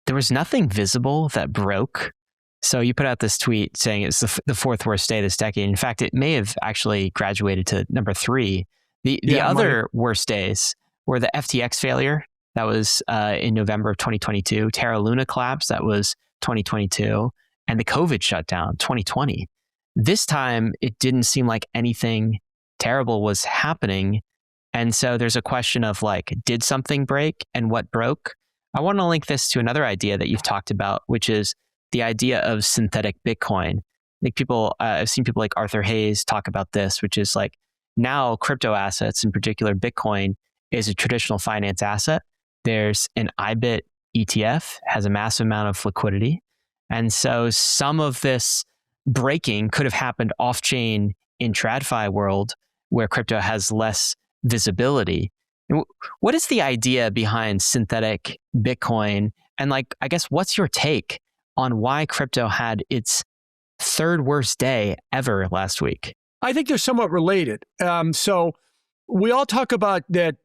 S1: there was nothing visible that broke. So you put out this tweet saying it's the 4th worst day this decade. In fact, it may have actually graduated to number 3. The other worst days were the FTX failure. That was in November of 2022. Terra Luna collapse. That was 2022. And the COVID shutdown, 2020. This time, it didn't seem like anything terrible was happening. And so there's a question of like, did something break and what broke? I want to link this to another idea that you've talked about, which is the idea of synthetic Bitcoin. Like I've seen people like Arthur Hayes talk about this, which is like now crypto assets, in particular Bitcoin, is a traditional finance asset. There's an IBIT ETF, has a massive amount of liquidity. And so some of this breaking could have happened off-chain in TradFi world where crypto has less visibility. What is the idea behind synthetic Bitcoin? And like, I guess, what's your take on why crypto had its third worst day ever last week?
S3: I think they're somewhat related. So we all talk about that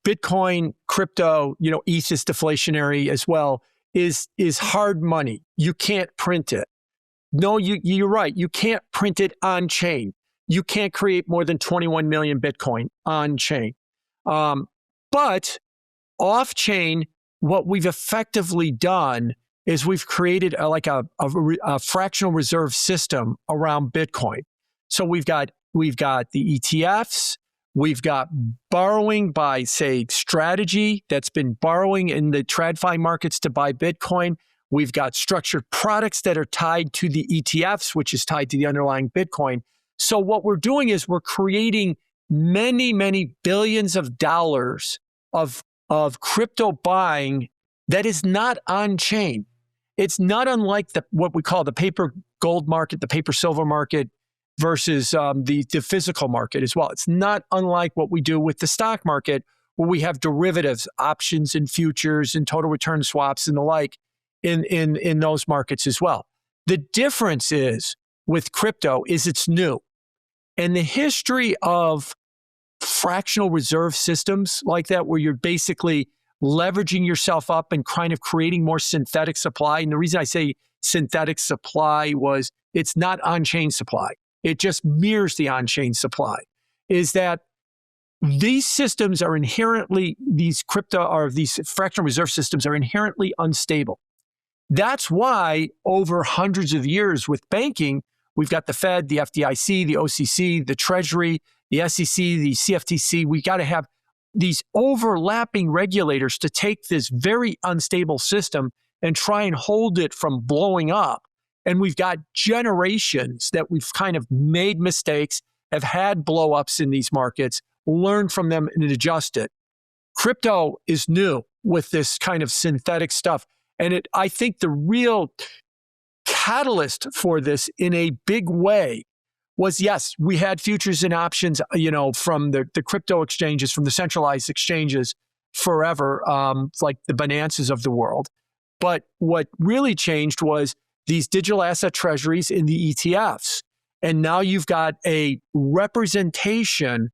S3: Bitcoin, crypto, ETH is deflationary as well, is hard money. You can't print it. No, you're right. You can't print it on chain. You can't create more than 21 million Bitcoin on chain. But off chain, what we've effectively done is we've created a fractional reserve system around Bitcoin. So we've got the ETFs, we've got borrowing by, say, Strategy that's been borrowing in the TradFi markets to buy Bitcoin. We've got structured products that are tied to the ETFs, which is tied to the underlying Bitcoin. So what we're doing is we're creating many, many billions of dollars of crypto buying that is not on chain. It's not unlike what we call the paper gold market, the paper silver market versus the physical market as well. It's not unlike what we do with the stock market, where we have derivatives, options and futures and total return swaps and the like in those markets as well. The difference is with crypto is it's new. And the history of fractional reserve systems like that, where you're basically leveraging yourself up and kind of creating more synthetic supply. And the reason I say synthetic supply was it's not on-chain supply. It just mirrors the on-chain supply. Is that these systems are inherently, these fractional reserve systems are inherently unstable. That's why over hundreds of years with banking, we've got the Fed, the FDIC, the OCC, the Treasury, the SEC, the CFTC. We got to have these overlapping regulators to take this very unstable system and try and hold it from blowing up. And we've got generations that we've kind of made mistakes, have had blow-ups in these markets, learned from them and adjusted. Crypto is new with this kind of synthetic stuff. And I think the real catalyst for this in a big way was, yes, we had futures and options, from the crypto exchanges, from the centralized exchanges forever, like the Binances of the world. But what really changed was these digital asset treasuries in the ETFs. And now you've got a representation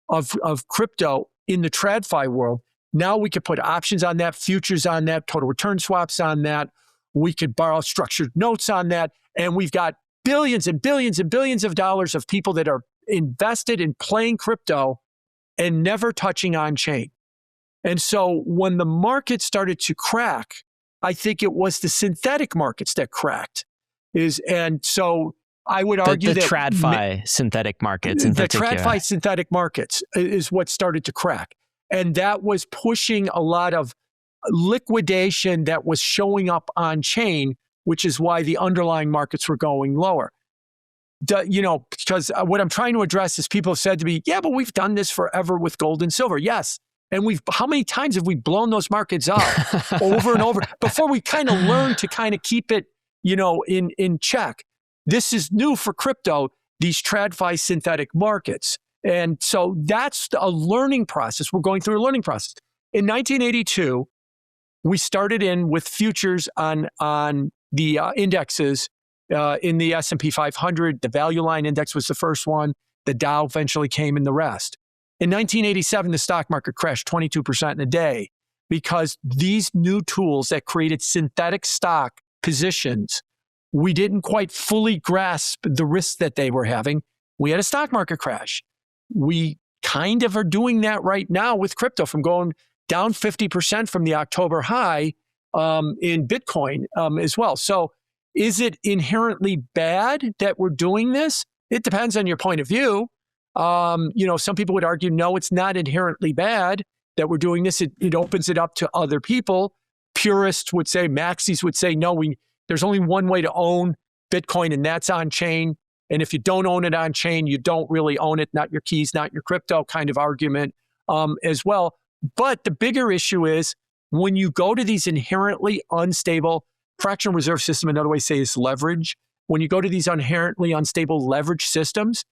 S3: of crypto in the TradFi world. Now we could put options on that, futures on that, total return swaps on that. We could borrow structured notes on that. And we've got billions and billions and billions of dollars of people that are invested in playing crypto and never touching on chain. And so when the market started to crack, I think it was the synthetic markets that cracked. And so I would argue
S1: the
S3: that
S1: TradFi synthetic markets in particular.
S3: The TradFi synthetic markets is what started to crack. And that was pushing a lot of liquidation that was showing up on chain, which is why the underlying markets were going lower. Because what I'm trying to address is people have said to me, yeah, but we've done this forever with gold and silver. Yes. And how many times have we blown those markets up over and over before we kind of learn to kind of keep it, in check? This is new for crypto, these TradFi synthetic markets. And so that's a learning process. We're going through a learning process. In 1982, we started in with futures on the indexes in the S&P 500. The Value Line Index was the first one. The Dow eventually came in the rest. In 1987, the stock market crashed 22% in a day because these new tools that created synthetic stock positions, we didn't quite fully grasp the risks that they were having. We had a stock market crash. We kind of are doing that right now with crypto, from going down 50% from the October high in Bitcoin as well. So is it inherently bad that we're doing this? It depends on your point of view. Some people would argue, no, it's not inherently bad that we're doing this. It opens it up to other people. purists would say, maxis would say, no, there's only one way to own Bitcoin, and that's on chain. And if you don't own it on chain, you don't really own it, not your keys, not your crypto kind of argument as well. But the bigger issue is when you go to these inherently unstable fractional reserve system, another way to say is leverage. When you go to these inherently unstable leverage systems,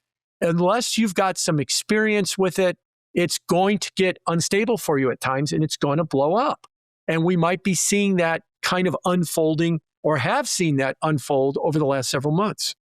S3: unless you've got some experience with it, it's going to get unstable for you at times and it's going to blow up. And we might be seeing that kind of unfolding or have seen that unfold over the last several months.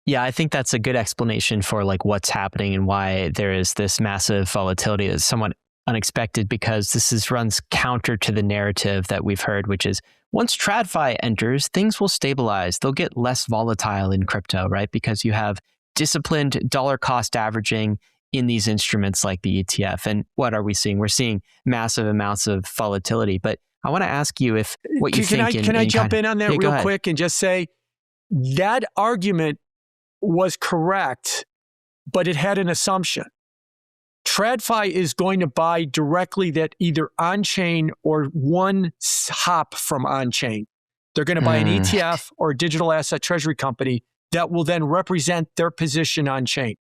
S1: Yeah, I think that's a good explanation for like what's happening and why there is this massive volatility that's somewhat unexpected, because this runs counter to the narrative that we've heard, which is once TradFi enters, things will stabilize. They'll get less volatile in crypto, right? Because you have disciplined dollar cost averaging in these instruments like the ETF. And what are we seeing? We're seeing massive amounts of volatility. But I want to ask you if what you think.
S3: Can I jump in on that real quick and just say that argument was correct, but it had an assumption. TradFi is going to buy directly that either on-chain or one hop from on-chain. They're going to buy an ETF or a digital asset treasury company that will then represent their position on-chain.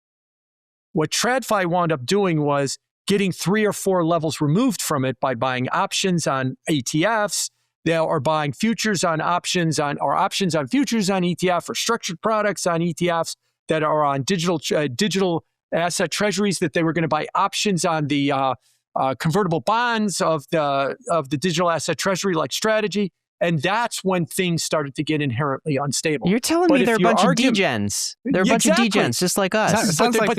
S3: What TradFi wound up doing was getting 3 or 4 levels removed from it by buying options on ETFs. They are buying futures on options on, or options on futures on ETF, or structured products on ETFs that are on digital asset treasuries, that they were going to buy options on the convertible bonds of the digital asset treasury like strategy. And that's when things started to get inherently unstable.
S1: You're telling me they're a bunch of degens. They're a bunch of degens, just like us.
S3: But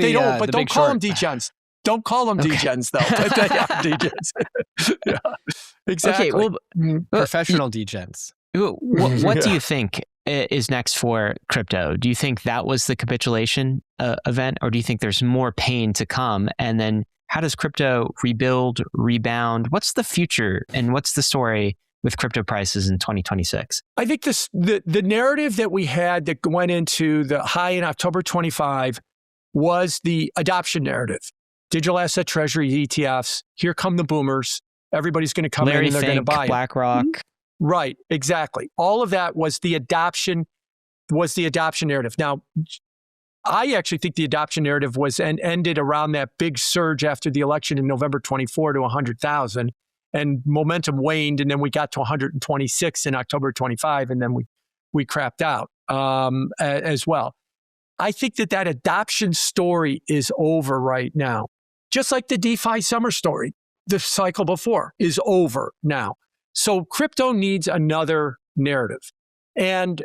S3: don't call them degens. Don't call them degens, though. But they are degens. Yeah, exactly.
S1: Okay, well,
S2: professional degens.
S1: What do you think is next for crypto? Do you think that was the capitulation event, or do you think there's more pain to come? And then how does crypto rebuild, rebound? What's the future, and what's the story with crypto prices in 2026?
S3: I think the narrative that we had that went into the high in October 25 was the adoption narrative. Digital asset treasury ETFs, here come the boomers. Everybody's going to come in and they're going to buy
S1: BlackRock.
S3: Right, exactly. All of that was the adoption narrative. Now, I actually think the adoption narrative was ended around that big surge after the election in November 24 to 100,000. And momentum waned, and then we got to 126 in October 25, and then we crapped out as well. I think that adoption story is over right now. Just like the DeFi summer story, the cycle before is over now. So crypto needs another narrative. And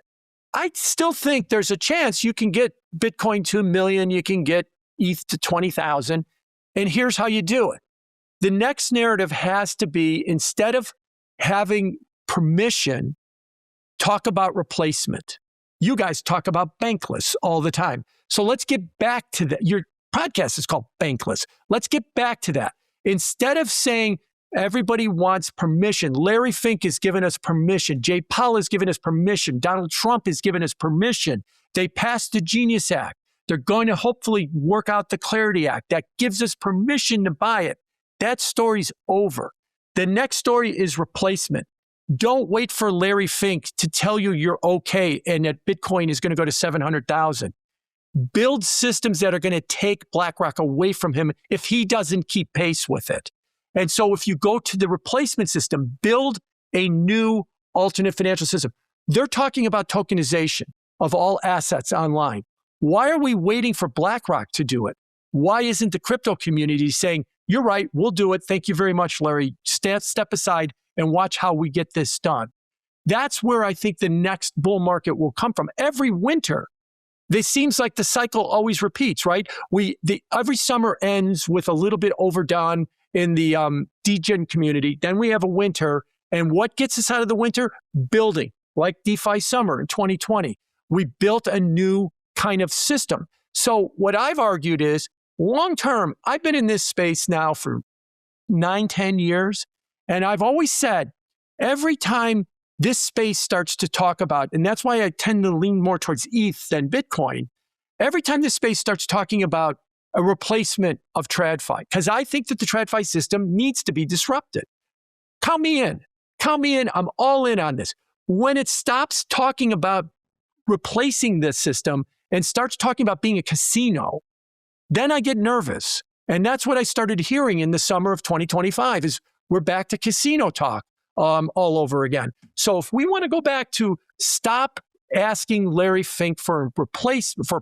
S3: I still think there's a chance you can get Bitcoin to 1 million, you can get ETH to 20,000, and here's how you do it. The next narrative has to be, instead of having permission, talk about replacement. You guys talk about Bankless all the time. So let's get back to that. Your podcast is called Bankless. Let's get back to that. Instead of saying everybody wants permission, Larry Fink has given us permission. Jay Powell has given us permission. Donald Trump has given us permission. They passed the Genius Act. They're going to hopefully work out the Clarity Act. That gives us permission to buy it. That story's over. The next story is replacement. Don't wait for Larry Fink to tell you you're okay and that Bitcoin is going to go to 700,000. Build systems that are going to take BlackRock away from him if he doesn't keep pace with it. And so if you go to the replacement system, build a new alternate financial system. They're talking about tokenization of all assets online. Why are we waiting for BlackRock to do it? Why isn't the crypto community saying, you're right, we'll do it. Thank you very much, Larry. Step aside and watch how we get this done. That's where I think the next bull market will come from. Every winter, this seems like the cycle always repeats, right? Every summer ends with a little bit overdone in the degen community. Then we have a winter. And what gets us out of the winter? Building, like DeFi summer in 2020. We built a new kind of system. So what I've argued is, long term, I've been in this space now for 9-10 years. And I've always said, every time this space starts to talk about, and that's why I tend to lean more towards ETH than Bitcoin, every time this space starts talking about a replacement of TradFi, because I think that the TradFi system needs to be disrupted. Count me in. count me in. I'm all in on this. When it stops talking about replacing this system and starts talking about being a casino, then I get nervous. And that's what I started hearing in the summer of 2025 is we're back to casino talk all over again. So if we want to go back to stop asking Larry Fink for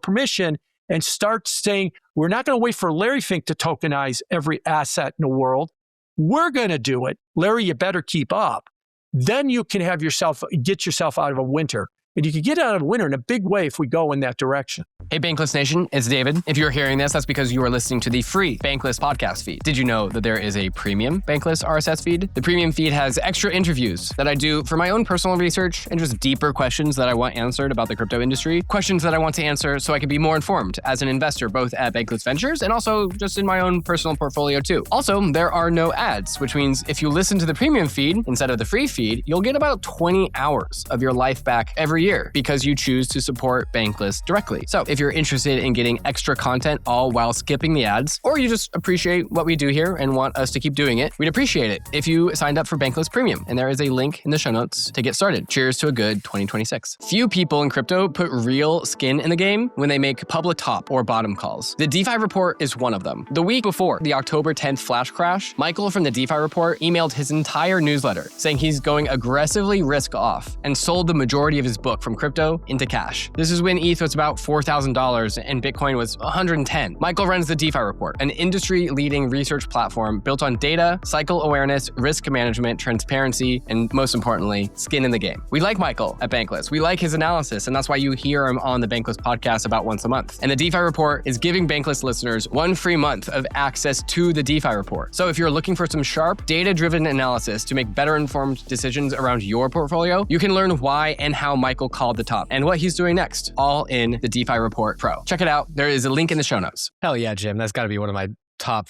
S3: permission and start saying, we're not going to wait for Larry Fink to tokenize every asset in the world. We're going to do it. Larry, you better keep up. Then you can get yourself out of a winter. And you can get out of a winter in a big way if we go in that direction.
S4: Hey, Bankless Nation, it's David. If you're hearing this, that's because you are listening to the free Bankless podcast feed. Did you know that there is a premium Bankless RSS feed? The premium feed has extra interviews that I do for my own personal research and just deeper questions that I want answered about the crypto industry, questions that I want to answer so I can be more informed as an investor, both at Bankless Ventures and also just in my own personal portfolio too. Also, there are no ads, which means if you listen to the premium feed instead of the free feed, you'll get about 20 hours of your life back every year because you choose to support Bankless directly. So if you're interested in getting extra content all while skipping the ads, or you just appreciate what we do here and want us to keep doing it, we'd appreciate it if you signed up for Bankless Premium. And there is a link in the show notes to get started. Cheers to a good 2026. Few people in crypto put real skin in the game when they make public top or bottom calls. The DeFi report is one of them. The week before the October 10th flash crash, Michael from the DeFi report emailed his entire newsletter saying he's going aggressively risk off and sold the majority of his book from crypto into cash. This is when ETH was about $4,000 and Bitcoin was 110. Michael runs the DeFi report, an industry-leading research platform built on data, cycle awareness, risk management, transparency, and most importantly, skin in the game. We like Michael at Bankless. We like his analysis, and that's why you hear him on the Bankless podcast about once a month. And the DeFi report is giving Bankless listeners 1 free month of access to the DeFi report. So if you're looking for some sharp, data-driven analysis to make better informed decisions around your portfolio, you can learn why and how Michael called the top and what he's doing next, all in the DeFi Report Pro. Check it out. There is a link in the show notes.
S2: Hell yeah, Jim. That's got to be one of my top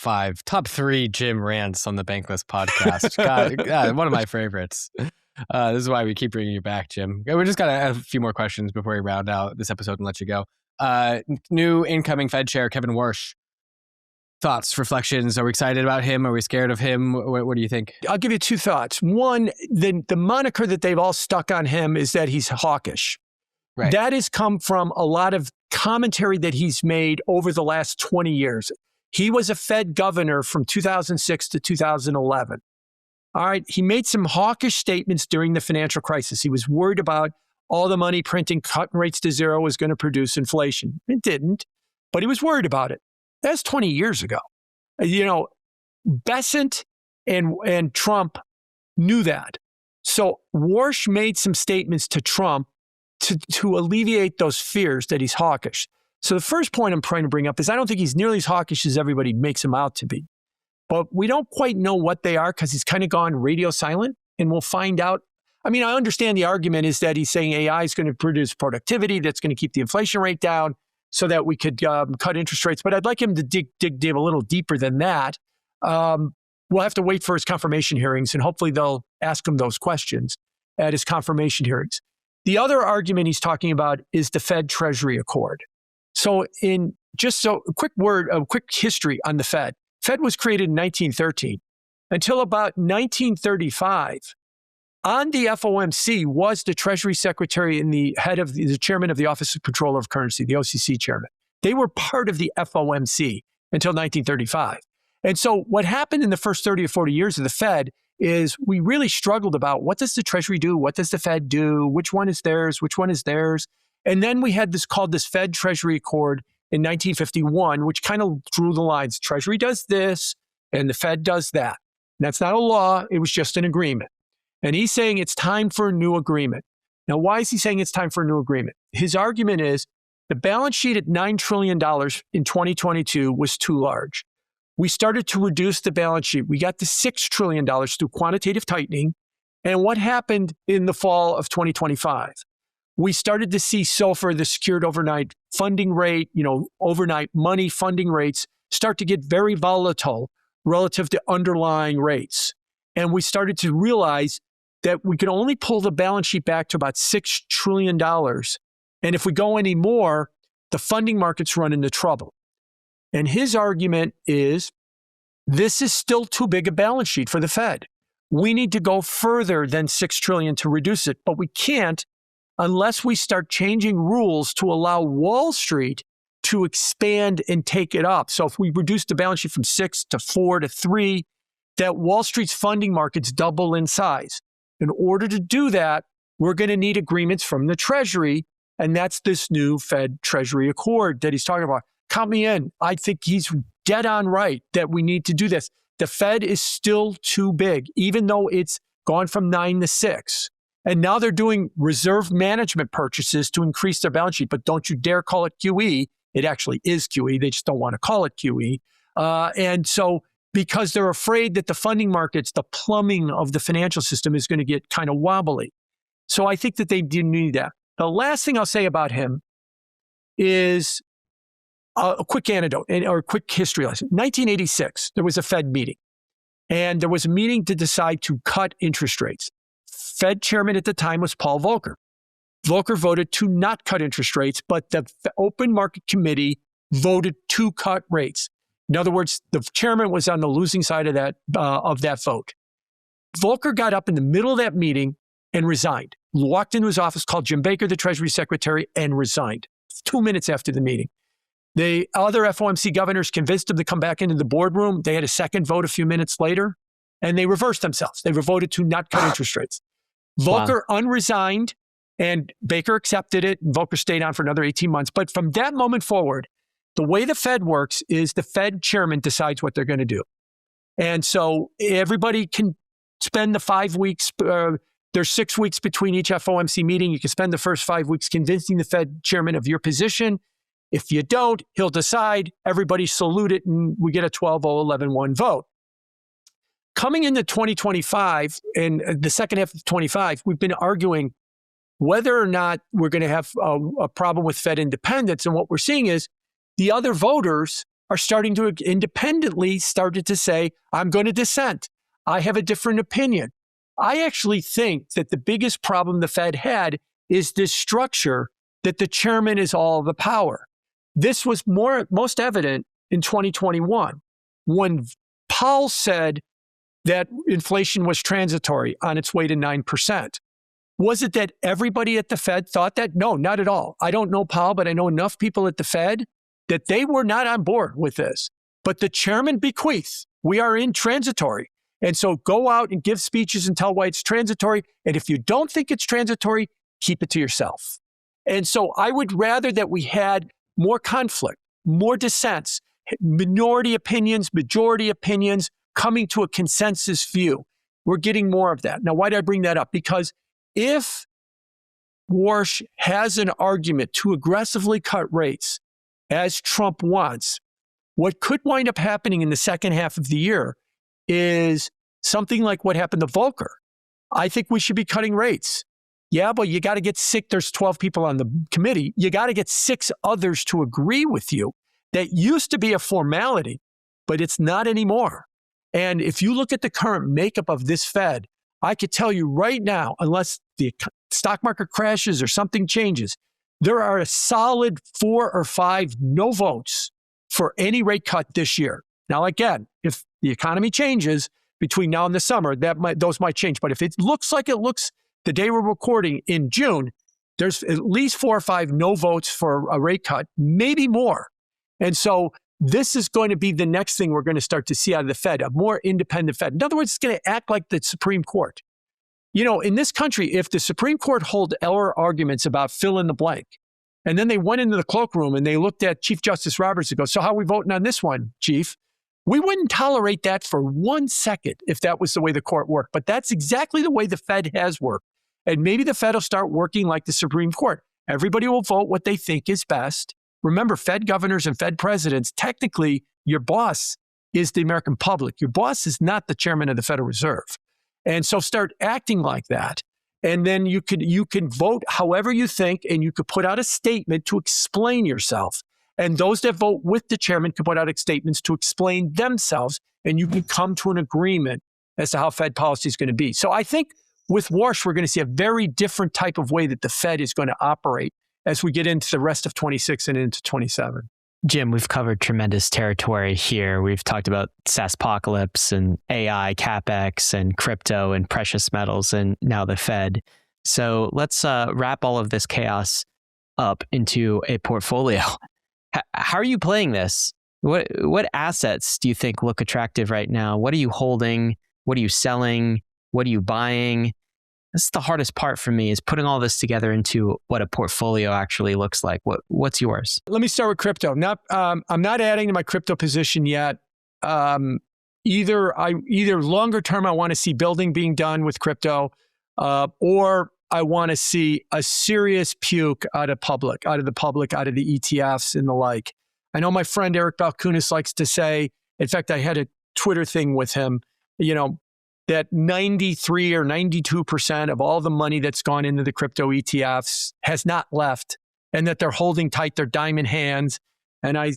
S2: 3 Jim rants on the Bankless podcast. God, one of my favorites. This is why we keep bringing you back, Jim. We just got to have a few more questions before we round out this episode and let you go. New incoming Fed Chair, Kevin Warsh. Thoughts, reflections? Are we excited about him? Are we scared of him? What do you think?
S3: I'll give you 2 thoughts. One, the moniker that they've all stuck on him is that he's hawkish.
S2: Right.
S3: That has come from a lot of commentary that he's made over the last 20 years. He was a Fed governor from 2006 to 2011. All right. He made some hawkish statements during the financial crisis. He was worried about all the money printing, cutting rates to zero was going to produce inflation. It didn't, but he was worried about it. That's 20 years ago. You know, Besant and Trump knew that. So Warsh made some statements to Trump to alleviate those fears that he's hawkish. So the first point I'm trying to bring up is I don't think he's nearly as hawkish as everybody makes him out to be. But we don't quite know what they are because he's kind of gone radio silent, and we'll find out. I mean, I understand the argument is that he's saying AI is going to produce productivity that's going to keep the inflation rate down so that we could cut interest rates. But I'd like him to dig a little deeper than that. We'll have to wait for his confirmation hearings, and hopefully they'll ask him those questions at his confirmation hearings. The other argument he's talking about is the Fed Treasury Accord. So a quick history on the Fed. Fed was created in 1913. Until about 1935, on the FOMC was the Treasury Secretary and the chairman of the Office of Controller of Currency, the OCC chairman. They were part of the FOMC until 1935. And so what happened in the first 30 or 40 years of the Fed is we really struggled about what does the Treasury do? What does the Fed do? Which one is theirs? Which one is theirs? And then we had this Fed Treasury Accord in 1951, which kind of drew the lines. Treasury does this and the Fed does that. And that's not a law. It was just an agreement. And he's saying it's time for a new agreement. Now, why is he saying it's time for a new agreement? His argument is the balance sheet at $9 trillion in 2022 was too large. We started to reduce the balance sheet. We got to $6 trillion through quantitative tightening. And what happened in the fall of 2025? We started to see SOFR, the secured overnight funding rate, overnight money funding rates, start to get very volatile relative to underlying rates. And we started to realize that we could only pull the balance sheet back to about $6 trillion. And if we go any more, the funding markets run into trouble. And his argument is, this is still too big a balance sheet for the Fed. we need to go further than 6 trillion to reduce it, but we can't unless we start changing rules to allow Wall Street to expand and take it up. So if we reduce the balance sheet from 6 to 4 to 3, that Wall Street's funding markets double in size. In order to do that, we're going to need agreements from the Treasury, and that's this new Fed Treasury Accord that he's talking about. Count me in. I think he's dead on right that we need to do this. The Fed is still too big, even though it's gone from 9 to 6. And now they're doing reserve management purchases to increase their balance sheet, but don't you dare call it QE. It actually is QE. They just don't want to call it QE. And so because they're afraid that the funding markets, the plumbing of the financial system is going to get kind of wobbly. So I think that they do need that. The last thing I'll say about him is a quick anecdote or a quick history lesson. 1986, there was a Fed meeting, and there was a meeting to decide to cut interest rates. Fed chairman at the time was Paul Volcker. Volcker voted to not cut interest rates, but the open market committee voted to cut rates. In other words, the chairman was on the losing side of that vote. Volcker got up in the middle of that meeting and resigned. Walked into his office, called Jim Baker, the Treasury Secretary, and resigned 2 minutes after the meeting. The other FOMC governors convinced him to come back into the boardroom. They had a second vote a few minutes later, and they reversed themselves. They voted to not cut interest rates. Volcker unresigned, and Baker accepted it. And Volcker stayed on for another 18 months. But from that moment forward, the way the Fed works is the Fed chairman decides what they're going to do. And so everybody can spend the 5 weeks, there's 6 weeks between each FOMC meeting. You can spend the first 5 weeks convincing the Fed chairman of your position. If you don't, he'll decide, everybody salute it, and we get a 12-0, 11-1 vote. Coming into 2025 and the second half of 25, we've been arguing whether or not we're going to have a problem with Fed independence. And what we're seeing is the other voters are starting to independently started to say, I'm going to dissent. I have a different opinion. I actually think that the biggest problem the Fed had is this structure that the chairman is all the power. This was most evident in 2021 when Powell said that inflation was transitory on its way to 9%. Was it that everybody at the Fed thought that? No, not at all. I don't know Powell, but I know enough people at the Fed that they were not on board with this. But the chairman bequeathed, we are in transitory. And so go out and give speeches and tell why it's transitory. And if you don't think it's transitory, keep it to yourself. And so I would rather that we had more conflict, more dissents, minority opinions, majority opinions, coming to a consensus view. We're getting more of that. Now, why did I bring that up? Because if Warsh has an argument to aggressively cut rates, as Trump wants, what could wind up happening in the second half of the year is something like what happened to Volcker. I think we should be cutting rates. Yeah, but you got to get 6, there's 12 people on the committee. You got to get 6 others to agree with you. That used to be a formality, but it's not anymore. And if you look at the current makeup of this Fed, I could tell you right now, unless the stock market crashes or something changes, there are a solid 4 or 5 no votes for any rate cut this year. Now, again, if the economy changes between now and the summer, those might change. But if it looks like it looks the day we're recording in June, there's at least 4 or 5 no votes for a rate cut, maybe more. And so this is going to be the next thing we're going to start to see out of the Fed, a more independent Fed. In other words, it's going to act like the Supreme Court. You know, in this country, if the Supreme Court hold error arguments about fill in the blank, and then they went into the cloakroom and they looked at Chief Justice Roberts and go, so how are we voting on this one, Chief? We wouldn't tolerate that for 1 second if that was the way the court worked. But that's exactly the way the Fed has worked. And maybe the Fed will start working like the Supreme Court. Everybody will vote what they think is best. Remember, Fed governors and Fed presidents, technically, your boss is the American public. Your boss is not the chairman of the Federal Reserve. And so start acting like that. And then you can vote however you think, and you could put out a statement to explain yourself. And those that vote with the chairman can put out statements to explain themselves, and you can come to an agreement as to how Fed policy is going to be. So I think with Warsh, we're going to see a very different type of way that the Fed is going to operate as we get into the rest of 26 and into 27.
S1: Jim, we've covered tremendous territory here. We've talked about SaaSpocalypse and AI CapEx and crypto and precious metals and now the Fed. So let's wrap all of this chaos up into a portfolio. How are you playing this? What assets do you think look attractive right now? What are you holding? What are you selling? What are you buying? This is the hardest part for me, is putting all this together into what a portfolio actually looks like. What's yours?
S3: Let me start with crypto. I'm not adding to my crypto position yet. Either longer term, I want to see building being done with crypto, or I want to see a serious puke out of the public, out of the ETFs and the like. I know my friend Eric Balkunas likes to say, in fact, I had a Twitter thing with him, that 93 or 92% of all the money that's gone into the crypto ETFs has not left, and that they're holding tight their diamond hands. And I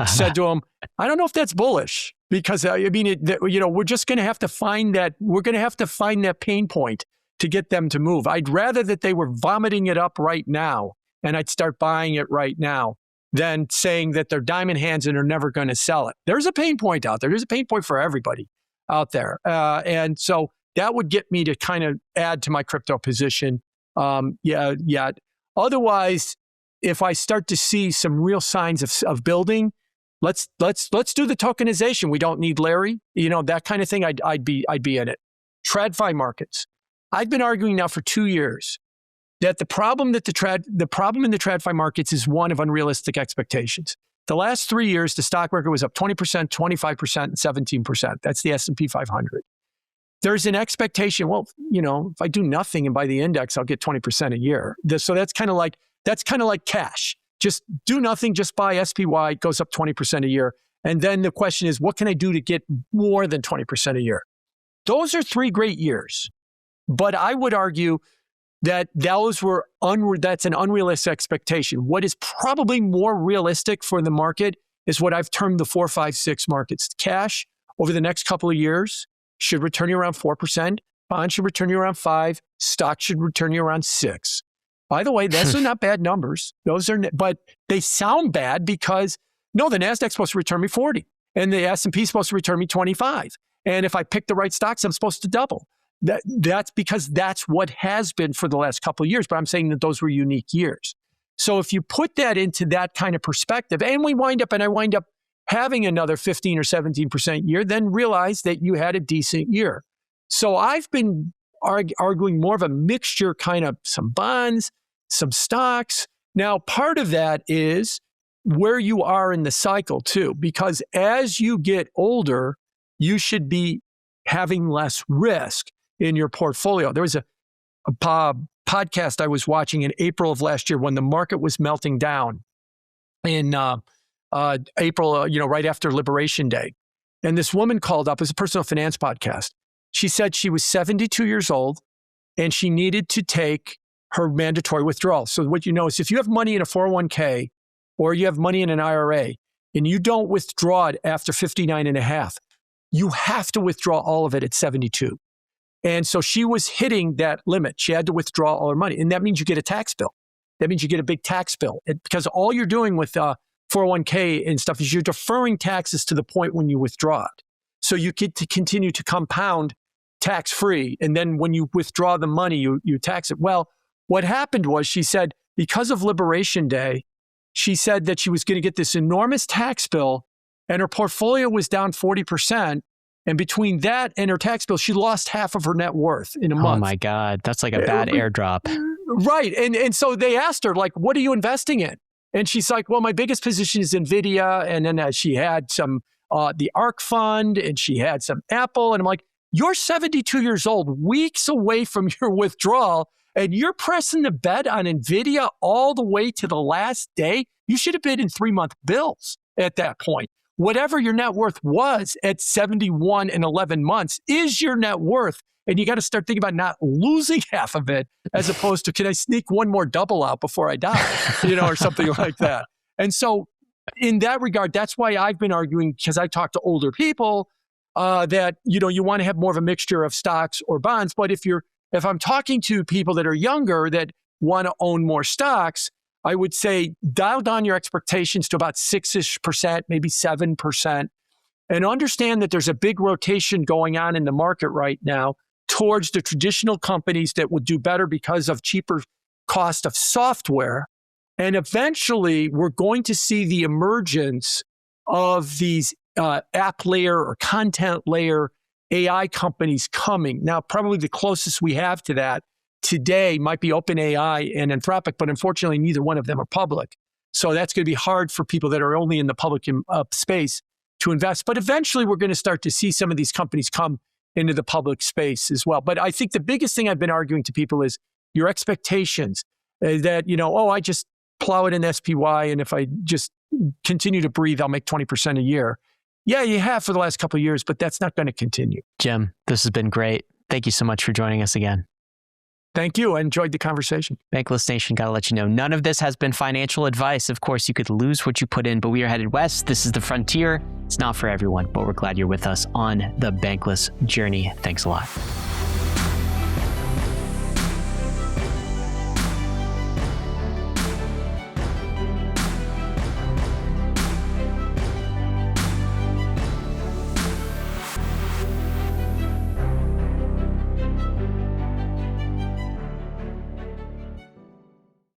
S3: said to him, I don't know if that's bullish, because we're just going to have to find that. We're going to have to find that pain point to get them to move. I'd rather that they were vomiting it up right now and I'd start buying it right now than saying that they're diamond hands and are never going to sell it. There's a pain point out there. There's a pain point for everybody out there. And so that would get me to kind of add to my crypto position. Otherwise, if I start to see some real signs of building, let's do the tokenization. We don't need Larry, that kind of thing. I'd be in it. TradFi markets. I've been arguing now for 2 years that the problem in the TradFi markets is one of unrealistic expectations. The last 3 years, the stock market was up 20%, 25%, and 17%. That's the S&P 500. There's an expectation, if I do nothing and buy the index, I'll get 20% a year. So that's kind of like cash. Just do nothing, just buy SPY, it goes up 20% a year. And then the question is, what can I do to get more than 20% a year? Those are 3 great years. But I would argue that that's an unrealistic expectation. What is probably more realistic for the market is what I've termed the 4, 5, 6 markets. Cash over the next couple of years should return you around 4%. Bonds should return you around 5%. Stock should return you around 6%. By the way, those are not bad numbers. But they sound bad because, the NASDAQ's supposed to return me 40, and the S&P is supposed to return me 25. And if I pick the right stocks, I'm supposed to double. That's because that's what has been for the last couple of years. But I'm saying that those were unique years. So if you put that into that kind of perspective, and I wind up having another 15 or 17% year, then realize that you had a decent year. So I've been arguing more of a mixture, kind of some bonds, some stocks. Now, part of that is where you are in the cycle too, because as you get older, you should be having less risk in your portfolio. There was a podcast I was watching in April of last year when the market was melting down in April, right after Liberation Day. And this woman called up, it was a personal finance podcast. She said she was 72 years old and she needed to take her mandatory withdrawal. So what you know is if you have money in a 401k or you have money in an IRA and you don't withdraw it after 59 and a half, you have to withdraw all of it at 72. And so she was hitting that limit. She had to withdraw all her money. And that means you get a tax bill. That means you get a big tax bill. Because all you're doing with 401k and stuff is you're deferring taxes to the point when you withdraw it. So you get to continue to compound tax-free. And then when you withdraw the money, you tax it. Well, what happened was she said, because of Liberation Day, she said that she was going to get this enormous tax bill and her portfolio was down 40%. And between that and her tax bill, she lost half of her net worth in a month.
S1: Oh my God, that's like a bad airdrop.
S3: Right. And so they asked her, like, what are you investing in? And she's like, well, my biggest position is NVIDIA. And then she had some, the ARK fund, and she had some Apple. And I'm like, you're 72 years old, weeks away from your withdrawal, and you're pressing the bet on NVIDIA all the way to the last day. You should have been in 3-month bills at that point. Whatever your net worth was at 71 and 11 months is your net worth. And you got to start thinking about not losing half of it as opposed to, can I sneak one more double out before I die, or something like that. And so in that regard, that's why I've been arguing, because I talk to older people, that, you want to have more of a mixture of stocks or bonds. But if I'm talking to people that are younger that want to own more stocks, I would say dial down your expectations to about 6-ish%, maybe 7%, and understand that there's a big rotation going on in the market right now towards the traditional companies that would do better because of cheaper cost of software. And eventually, we're going to see the emergence of these app layer or content layer AI companies coming. Now, probably the closest we have to that today might be OpenAI and Anthropic, but unfortunately, neither one of them are public. So that's going to be hard for people that are only in the public space to invest. But eventually, we're going to start to see some of these companies come into the public space as well. But I think the biggest thing I've been arguing to people is your expectations that, I just plow it in SPY, and if I just continue to breathe, I'll make 20% a year. Yeah, you have for the last couple of years, but that's not going to continue.
S1: Jim, this has been great. Thank you so much for joining us again.
S3: Thank you. I enjoyed the conversation.
S1: Bankless Nation, got to let you know, none of this has been financial advice. Of course, you could lose what you put in, but we are headed west. This is the frontier. It's not for everyone, but we're glad you're with us on the Bankless journey. Thanks a lot.